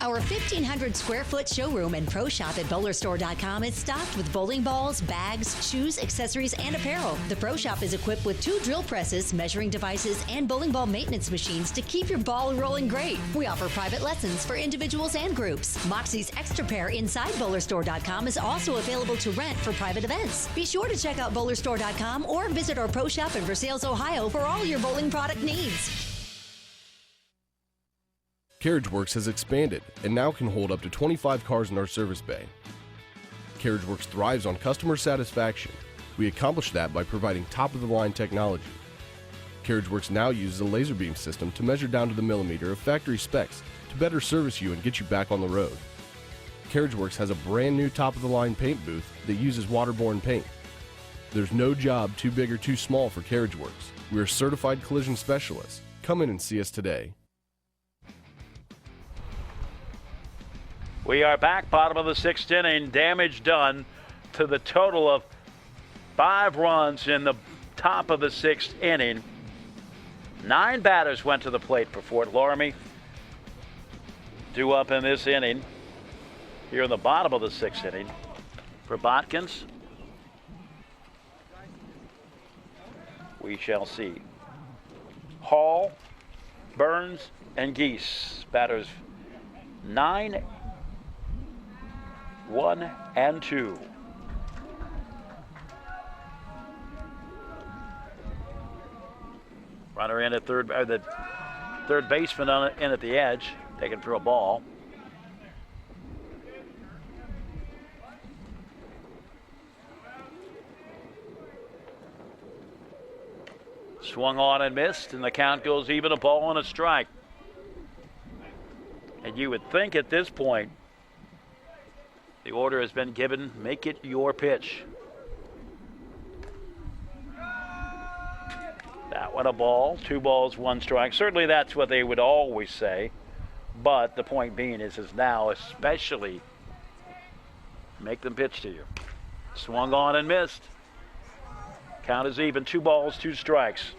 Our 1,500 square foot showroom and pro shop at BowlerStore.com is stocked with bowling balls, bags, shoes, accessories, and apparel. The pro shop is equipped with 2 drill presses, measuring devices, and bowling ball maintenance machines to keep your ball rolling great. We offer private lessons for individuals and groups. Moxie's Extra Pair inside BowlerStore.com is also available to rent for private events. Be sure to check out BowlerStore.com or visit our pro shop in Versailles, Ohio for all your bowling product needs. CarriageWorks has expanded and now can hold up to 25 cars in our service bay. CarriageWorks thrives on customer satisfaction. We accomplish that by providing top-of-the-line technology. CarriageWorks now uses a laser beam system to measure down to the millimeter of factory specs to better service you and get you back on the road. Carriage Works has a brand new top-of-the-line paint booth that uses waterborne paint. There's no job too big or too small for Carriage Works. We are certified collision specialists. Come in and see us today. We are back, bottom of the 6th inning. Damage done to the total of 5 runs in the top of the 6th inning. 9 batters went to the plate for Fort Loramie. Due up in this inning. Here in the bottom of the 6th inning for Botkins. We shall see. Hall, Burns, and Geese. Batters 9, 1, and 2. Runner in at third, the third baseman in at the edge, taken for a ball. Swung on and missed, and the count goes even, a ball and a strike. And you would think at this point, the order has been given, make it your pitch. That one a ball, 2 balls, 1 strike. Certainly that's what they would always say. But the point being is now especially make them pitch to you. Swung on and missed. Count is even, 2 balls, 2 strikes.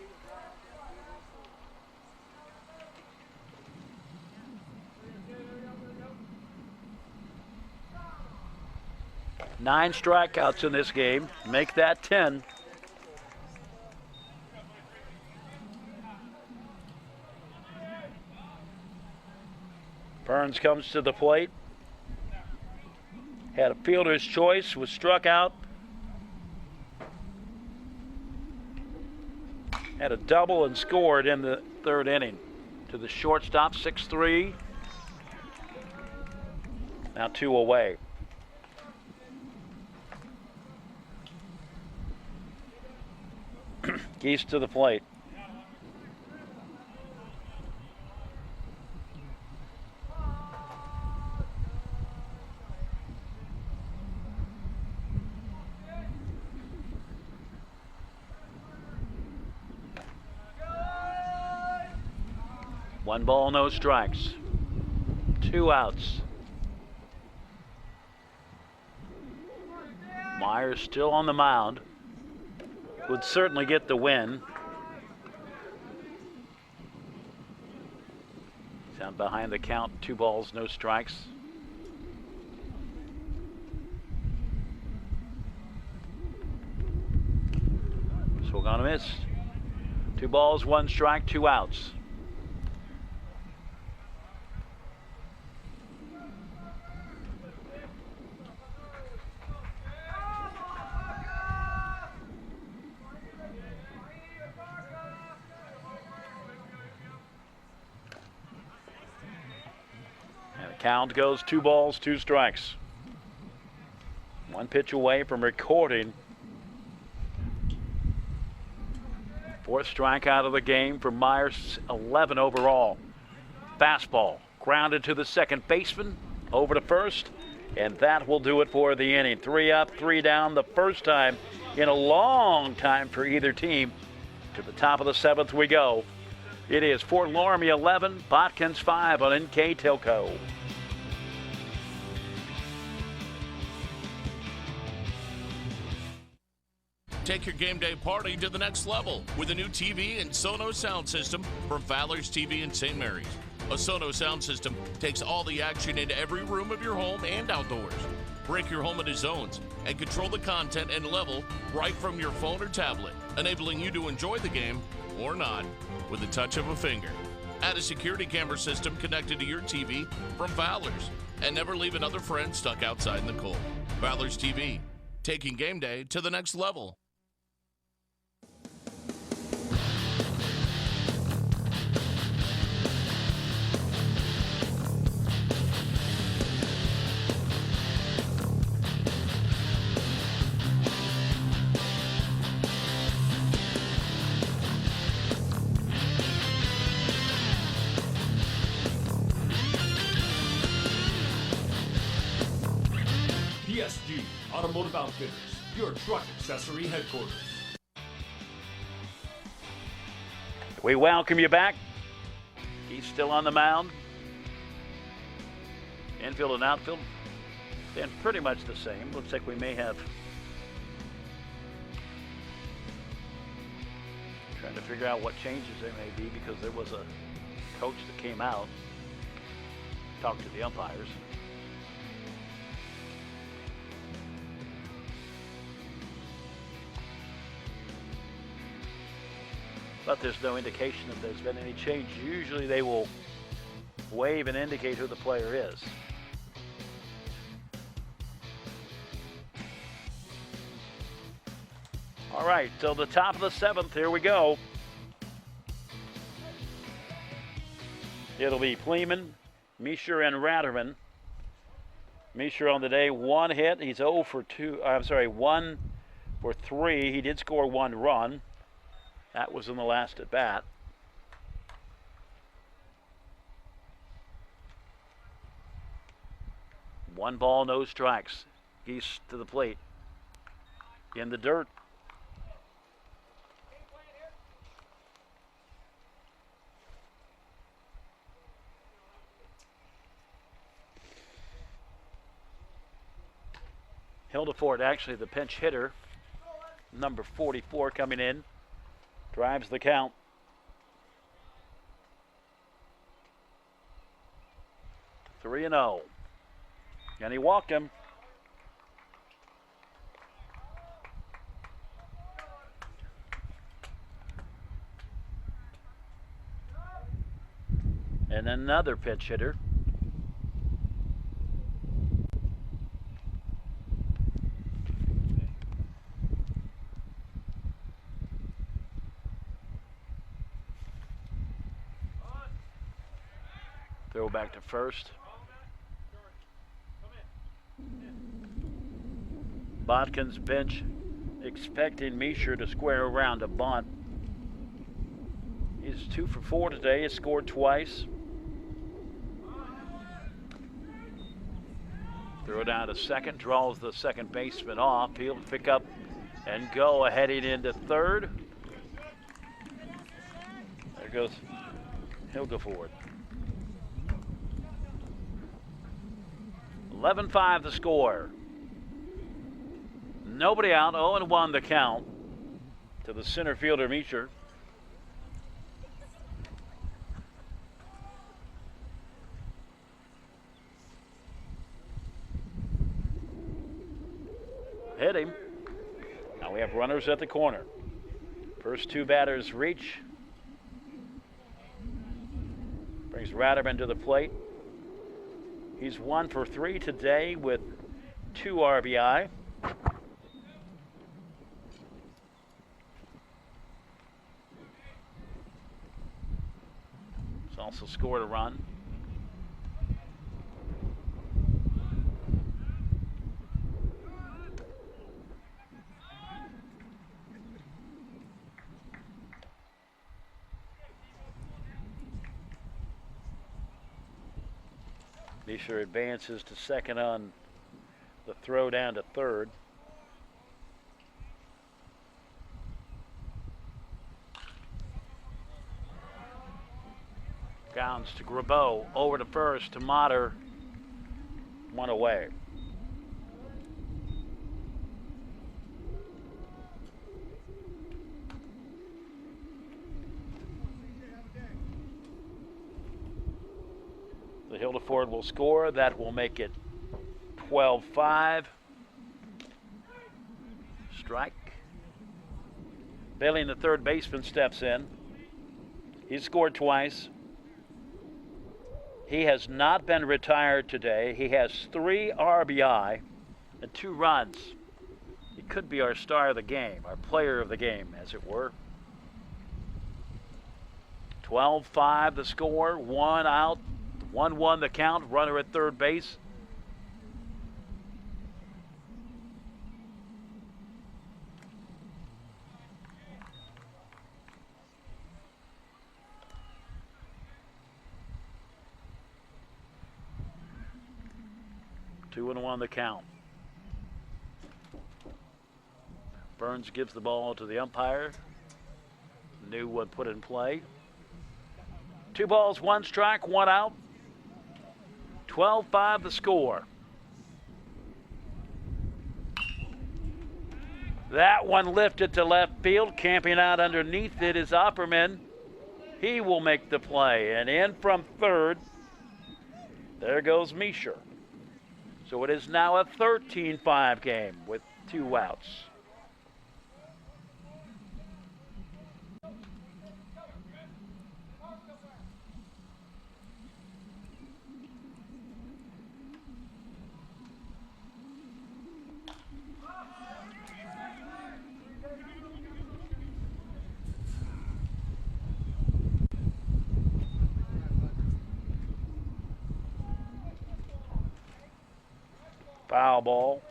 Nine strikeouts in this game. Make that 10. Burns comes to the plate. Had a fielder's choice, was struck out. Had a double and scored in the 3rd inning. To the shortstop, 6-3. Now 2 away. Geese to the plate. One ball, no strikes. 2 outs. Myers still on the mound. Would certainly get the win. He's out behind the count, 2 balls, no strikes. Swung on a miss. 2 balls, 1 strike, 2 outs. Count goes 2 balls, 2 strikes. 1 pitch away from recording. 4th strikeout of the game for Myers, 11 overall. Fastball grounded to the second baseman, over to first, and that will do it for the inning. 3 up, 3 down, the first time in a long time for either team. To the top of the 7th we go. It is Fort Loramie 11, Botkins 5 on NKTelco. Take your game day party to the next level with a new TV and Sonos sound system from Fowler's TV in St. Mary's. A Sonos sound system takes all the action into every room of your home and outdoors. Break your home into zones and control the content and level right from your phone or tablet, enabling you to enjoy the game or not with the touch of a finger. Add a security camera system connected to your TV from Fowler's, and never leave another friend stuck outside in the cold. Fowler's TV, taking game day to the next level. Automotive Outfitters, your truck accessory headquarters. We welcome you back. He's still on the mound. Infield and outfield stand pretty much the same. Looks like we may have trying to figure out what changes there may be because there was a coach that came out, talked to the umpires. But there's no indication that there's been any change. Usually they will wave and indicate who the player is. All right, till the top of the 7th, here we go. It'll be Pleeman, Misher, and Ratterman. Misher on the day, 1 hit. He's 1 for 3. He did score 1 run. That was in the last at bat. One ball, no strikes. He's to the plate. In the dirt. Hildeford, actually the pinch hitter, number 44 coming in. Drives the count. To 3-0. And he walked him. And another pitch hitter. Throw back to first. Botkins bench expecting Misher to square around a bunt. He's 2 for 4 today. He scored twice. Throw down to second, draws the second baseman off. He'll pick up and go heading into third. There goes Hildeford. 11-5 the score. Nobody out, 0-1 the count to the center fielder, Misher. Hit him. Now we have runners at the corner. First 2 batters reach. Brings Ratterman to the plate. He's 1 for 3 today with 2 RBI. He's also scored a run. Misher advances to second on the throw down to third. Gowns to Grabeau, over to first to Motter. 1 away. The Hildeford will score. That will make it 12-5. Strike. Bailey, the third baseman, steps in. He's scored twice. He has not been retired today. He has 3 RBI and 2 runs. He could be our star of the game, our player of the game, as it were. 12-5 the score, 1 out. 1-1 the count, runner at third base. Two and 1 the count. Burns gives the ball to the umpire. New one put in play. 2 balls, 1 strike, 1 out. 12-5 the score. That one lifted to left field. Camping out underneath it is Opperman. He will make the play. And in from third, there goes Misher. So it is now a 13-5 game with 2 outs. Foul ball.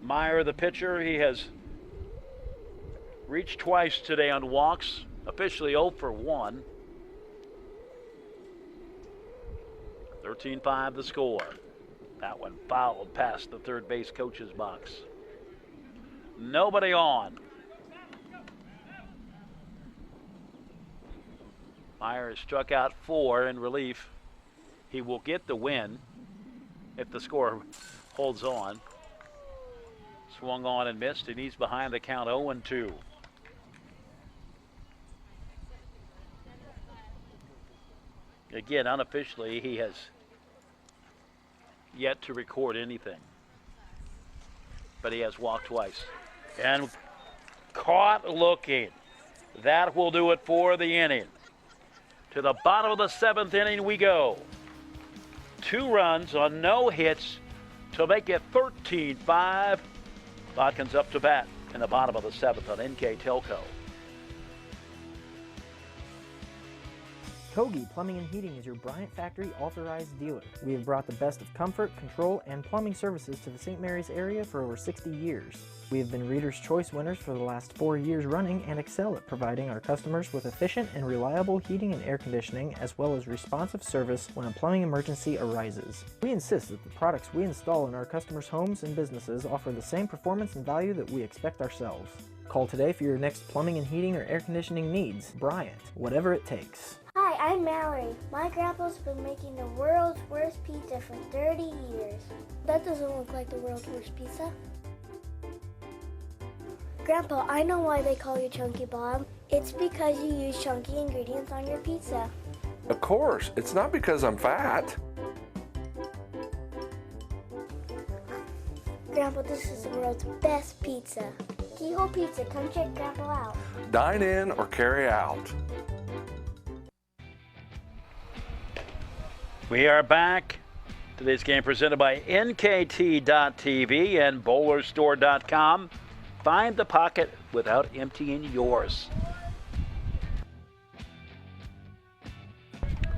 Meyer, the pitcher, he has reached twice today on walks, officially 0 for 1. 13-5 the score. That one fouled past the third base coach's box. Nobody on. Meyer has struck out 4 in relief. He will get the win if the score holds on. Swung on and missed, and he's behind the count 0-2. Again, unofficially, he has yet to record anything. But he has walked twice. And caught looking. That will do it for the inning. To the bottom of the 7th inning we go. 2 runs on no hits to make it 13-5. Botkins up to bat in the bottom of the 7th on NKTelco. Kogi Plumbing and Heating is your Bryant Factory authorized dealer. We have brought the best of comfort, control, and plumbing services to the St. Mary's area for over 60 years. We have been Reader's Choice winners for the last 4 years running and excel at providing our customers with efficient and reliable heating and air conditioning, as well as responsive service when a plumbing emergency arises. We insist that the products we install in our customers' homes and businesses offer the same performance and value that we expect ourselves. Call today for your next plumbing and heating or air conditioning needs. Bryant, whatever it takes. Hi, I'm Mallory. My grandpa's been making the world's worst pizza for 30 years. That doesn't look like the world's worst pizza. Grandpa, I know why they call you Chunky Bob. It's because you use chunky ingredients on your pizza. Of course, it's not because I'm fat. Grandpa, this is the world's best pizza. Keyhole Pizza, come check Grandpa out. Dine in or carry out. We are back. Today's game presented by NKT.TV and BowlerStore.com. Find the pocket without emptying yours.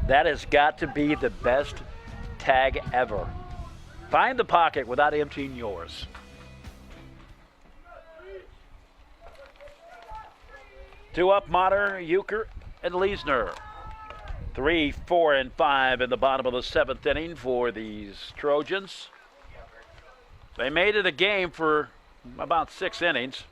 That has got to be the best tag ever. Find the pocket without emptying yours. Two up, Motter, Euchre, and Leisner. 3, 4, and 5 in the bottom of the 7th inning for these Trojans. They made it a game for about 6 innings.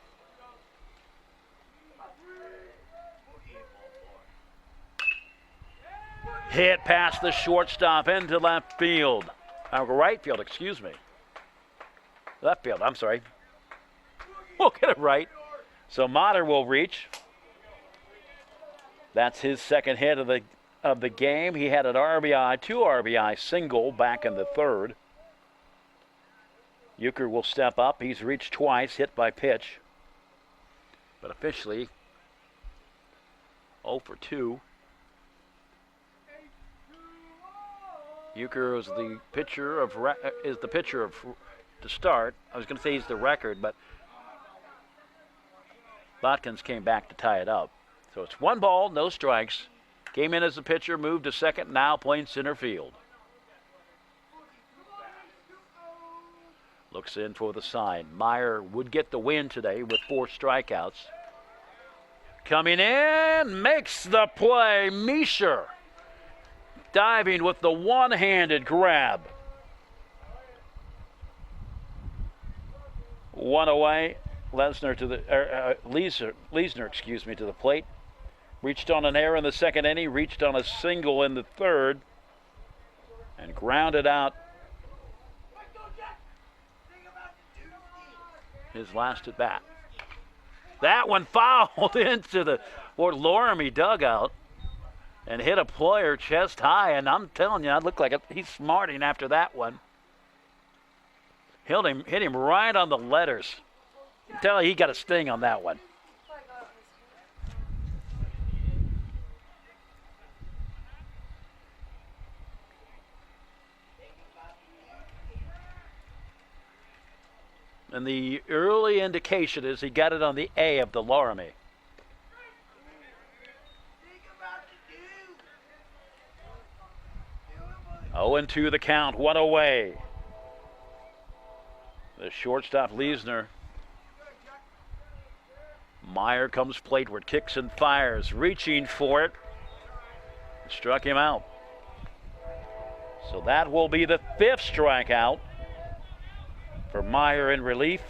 Hit past the shortstop into left field. Right field, excuse me. Left field, I'm sorry. We'll get it right. So Motter will reach. That's his second hit of the game. He had an RBI, 2 RBI single back in the 3rd. Euchre will step up. He's reached twice, hit by pitch. But officially, 0 for 2. Euchre is the pitcher of to start. I was going to say he's the record, but Botkins came back to tie it up. So it's 1 ball, no strikes. Came in as a pitcher, moved to second, now playing center field. Looks in for the sign. Meyer would get the win today with 4 strikeouts. Coming in, makes the play, Misher. diving with the one-handed grab. One away. Leisner to the plate. Reached on an error in the second inning, reached on a single in the third, and grounded out his last at bat. That one fouled into the Loramie dugout and hit a player chest high, and I'm telling you, it looked like he's smarting after that one. Hit him right on the letters. I'm telling you, he got a sting on that one. And the early indication is he got it on the A of the Loramie. Oh, 0-2 the count, one away. The shortstop Leisner. Meyer comes plateward, kicks and fires, reaching for it. Struck him out. So that will be the 5th strikeout for Meyer in relief.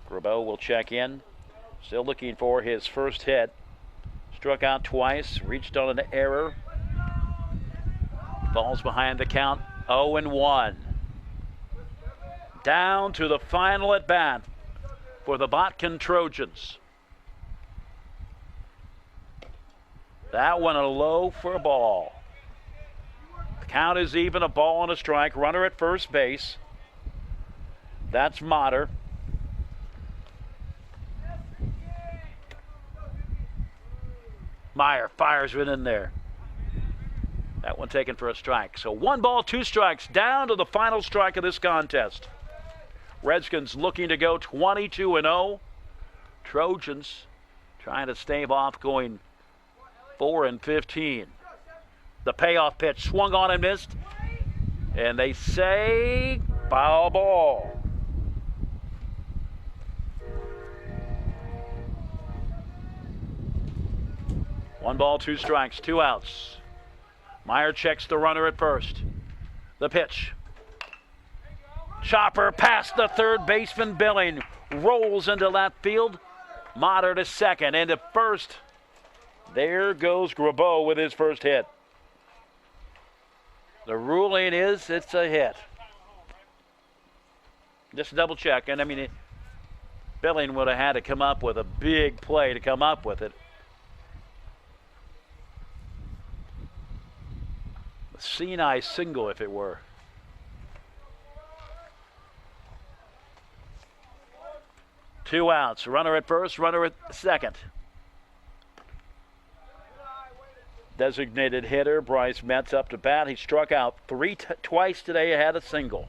Grabeau will check in. Still looking for his first hit. Struck out twice, reached on an error. Falls behind the count, 0-1. Down to the final at bat for the Botkins Trojans. That one a low for a ball. The count is even, a ball and a strike. Runner at first base. That's Motter. Meyer fires it in there. That one taken for a strike. So 1 ball, 2 strikes, down to the final strike of this contest. Redskins looking to go 22-0. Trojans trying to stave off going 4-15. The payoff pitch swung on and missed. And they say foul ball. One ball, 2 strikes, 2 outs. Meyer checks the runner at first. The pitch. Chopper past the third baseman Billing. Rolls into left field. Motter to second. Into first. There goes Grabeau with his first hit. The ruling is it's a hit. Just double check. And I mean, Billing would have had to come up with a big play to come up with it. Sinai single, if it were. Two outs. Runner at first, runner at second. Designated hitter Bryce Metz up to bat. He struck out twice today. Had a single.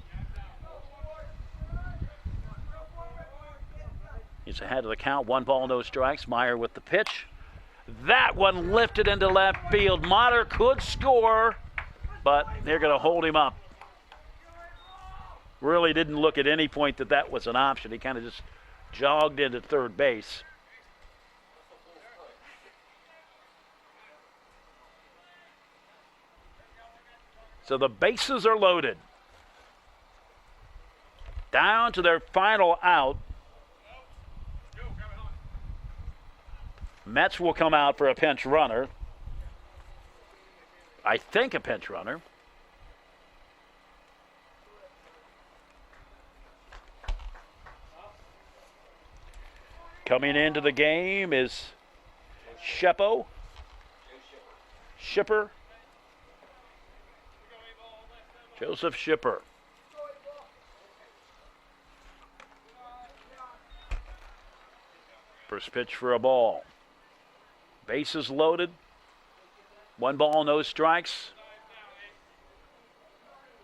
He's ahead of the count. 1 ball, no strikes. Meyer with the pitch. That one lifted into left field. Motter could score, but they're going to hold him up. Really didn't look at any point that was an option. He kind of just jogged into third base. So the bases are loaded. Down to their final out. Metz will come out for a pinch runner. I think a pinch runner. Coming into the game is Shipper. Joseph Shipper. First pitch for a ball. Bases loaded. 1 ball, no strikes.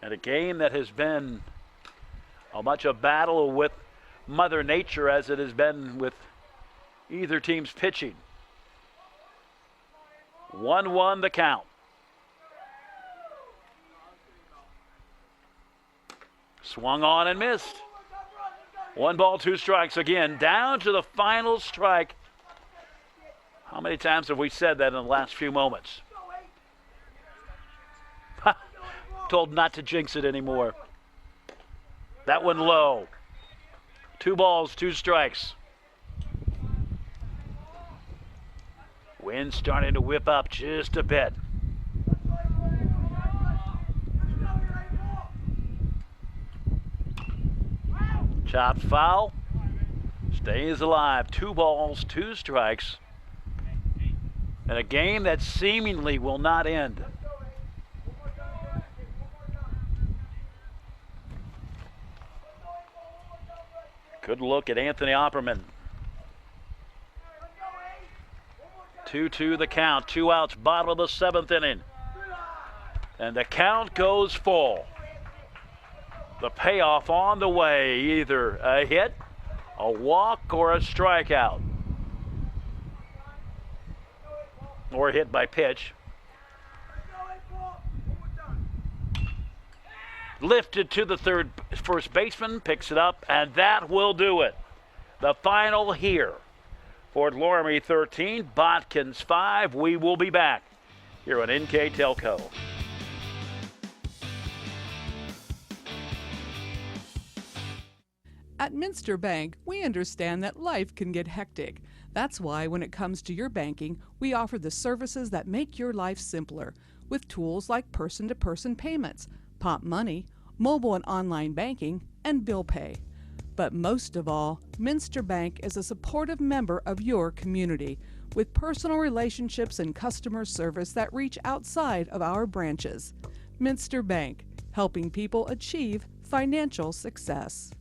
And a game that has been much a battle with Mother Nature as it has been with either team's pitching. 1-1 the count. Swung on and missed. 1 ball, 2 strikes again. Down to the final strike How many times have we said that in the last few moments? Told not to jinx it anymore. That one low. 2 balls, 2 strikes. Wind starting to whip up just a bit. Chopped foul. Stays alive. 2 balls, 2 strikes. And a game that seemingly will not end. Good look at Anthony Opperman. 2-2 the count. 2 outs, bottom of the 7th inning. And the count goes full. The payoff on the way, either a hit, a walk, or a strikeout. Or a hit by pitch. Lifted to the first baseman, picks it up, and that will do it. The final here. For Loramie 13, Botkins 5. We will be back here on NKTelco. At Minster Bank, we understand that life can get hectic. That's why when it comes to your banking, we offer the services that make your life simpler with tools like person-to-person payments, Pop Money, mobile and online banking, and bill pay. But most of all, Minster Bank is a supportive member of your community with personal relationships and customer service that reach outside of our branches. Minster Bank, helping people achieve financial success.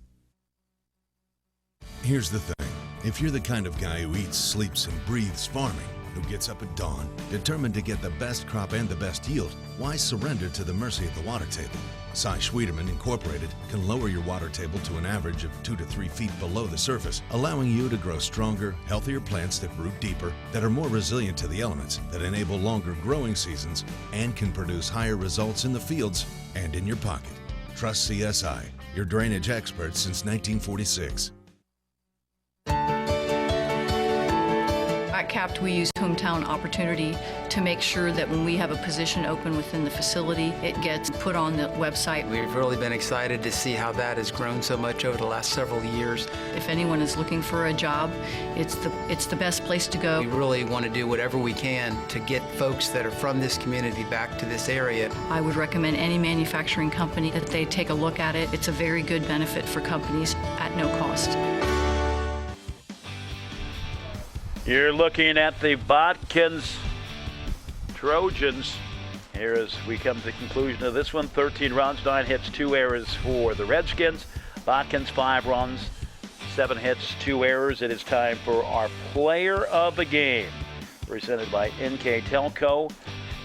Here's the thing. If you're the kind of guy who eats, sleeps, and breathes farming, who gets up at dawn, determined to get the best crop and the best yield, why surrender to the mercy of the water table? Cy Schwieterman Incorporated can lower your water table to an average of 2 to 3 feet below the surface, allowing you to grow stronger, healthier plants that root deeper, that are more resilient to the elements, that enable longer growing seasons, and can produce higher results in the fields and in your pocket. Trust CSI, your drainage experts since 1946. At CAPT, we use Hometown Opportunity to make sure that when we have a position open within the facility, it gets put on the website. We've really been excited to see how that has grown so much over the last several years. If anyone is looking for a job, it's the best place to go. We really want to do whatever we can to get folks that are from this community back to this area. I would recommend any manufacturing company that they take a look at it. It's a very good benefit for companies at no cost. You're looking at the Botkins Trojans. Here as we come to the conclusion of this one, 13 runs, 9 hits, 2 errors for the Redskins. Botkins 5 runs, 7 hits, 2 errors. It is time for our player of the game, presented by NKTelco.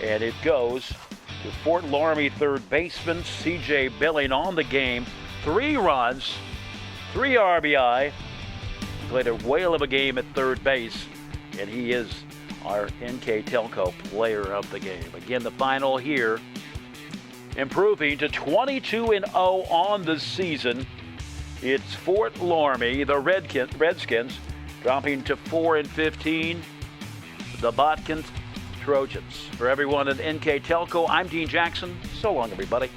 And it goes to Fort Loramie third baseman C.J. Billing on the game. 3 runs, 3 RBI. Played a whale of a game at third base, and he is our NKTelco player of the game. Again, the final here, improving to 22-0 on the season. It's Fort Loramie, the Redskins, dropping to 4-15, the Botkins Trojans. For everyone at NKTelco, I'm Dean Jackson. So long, everybody.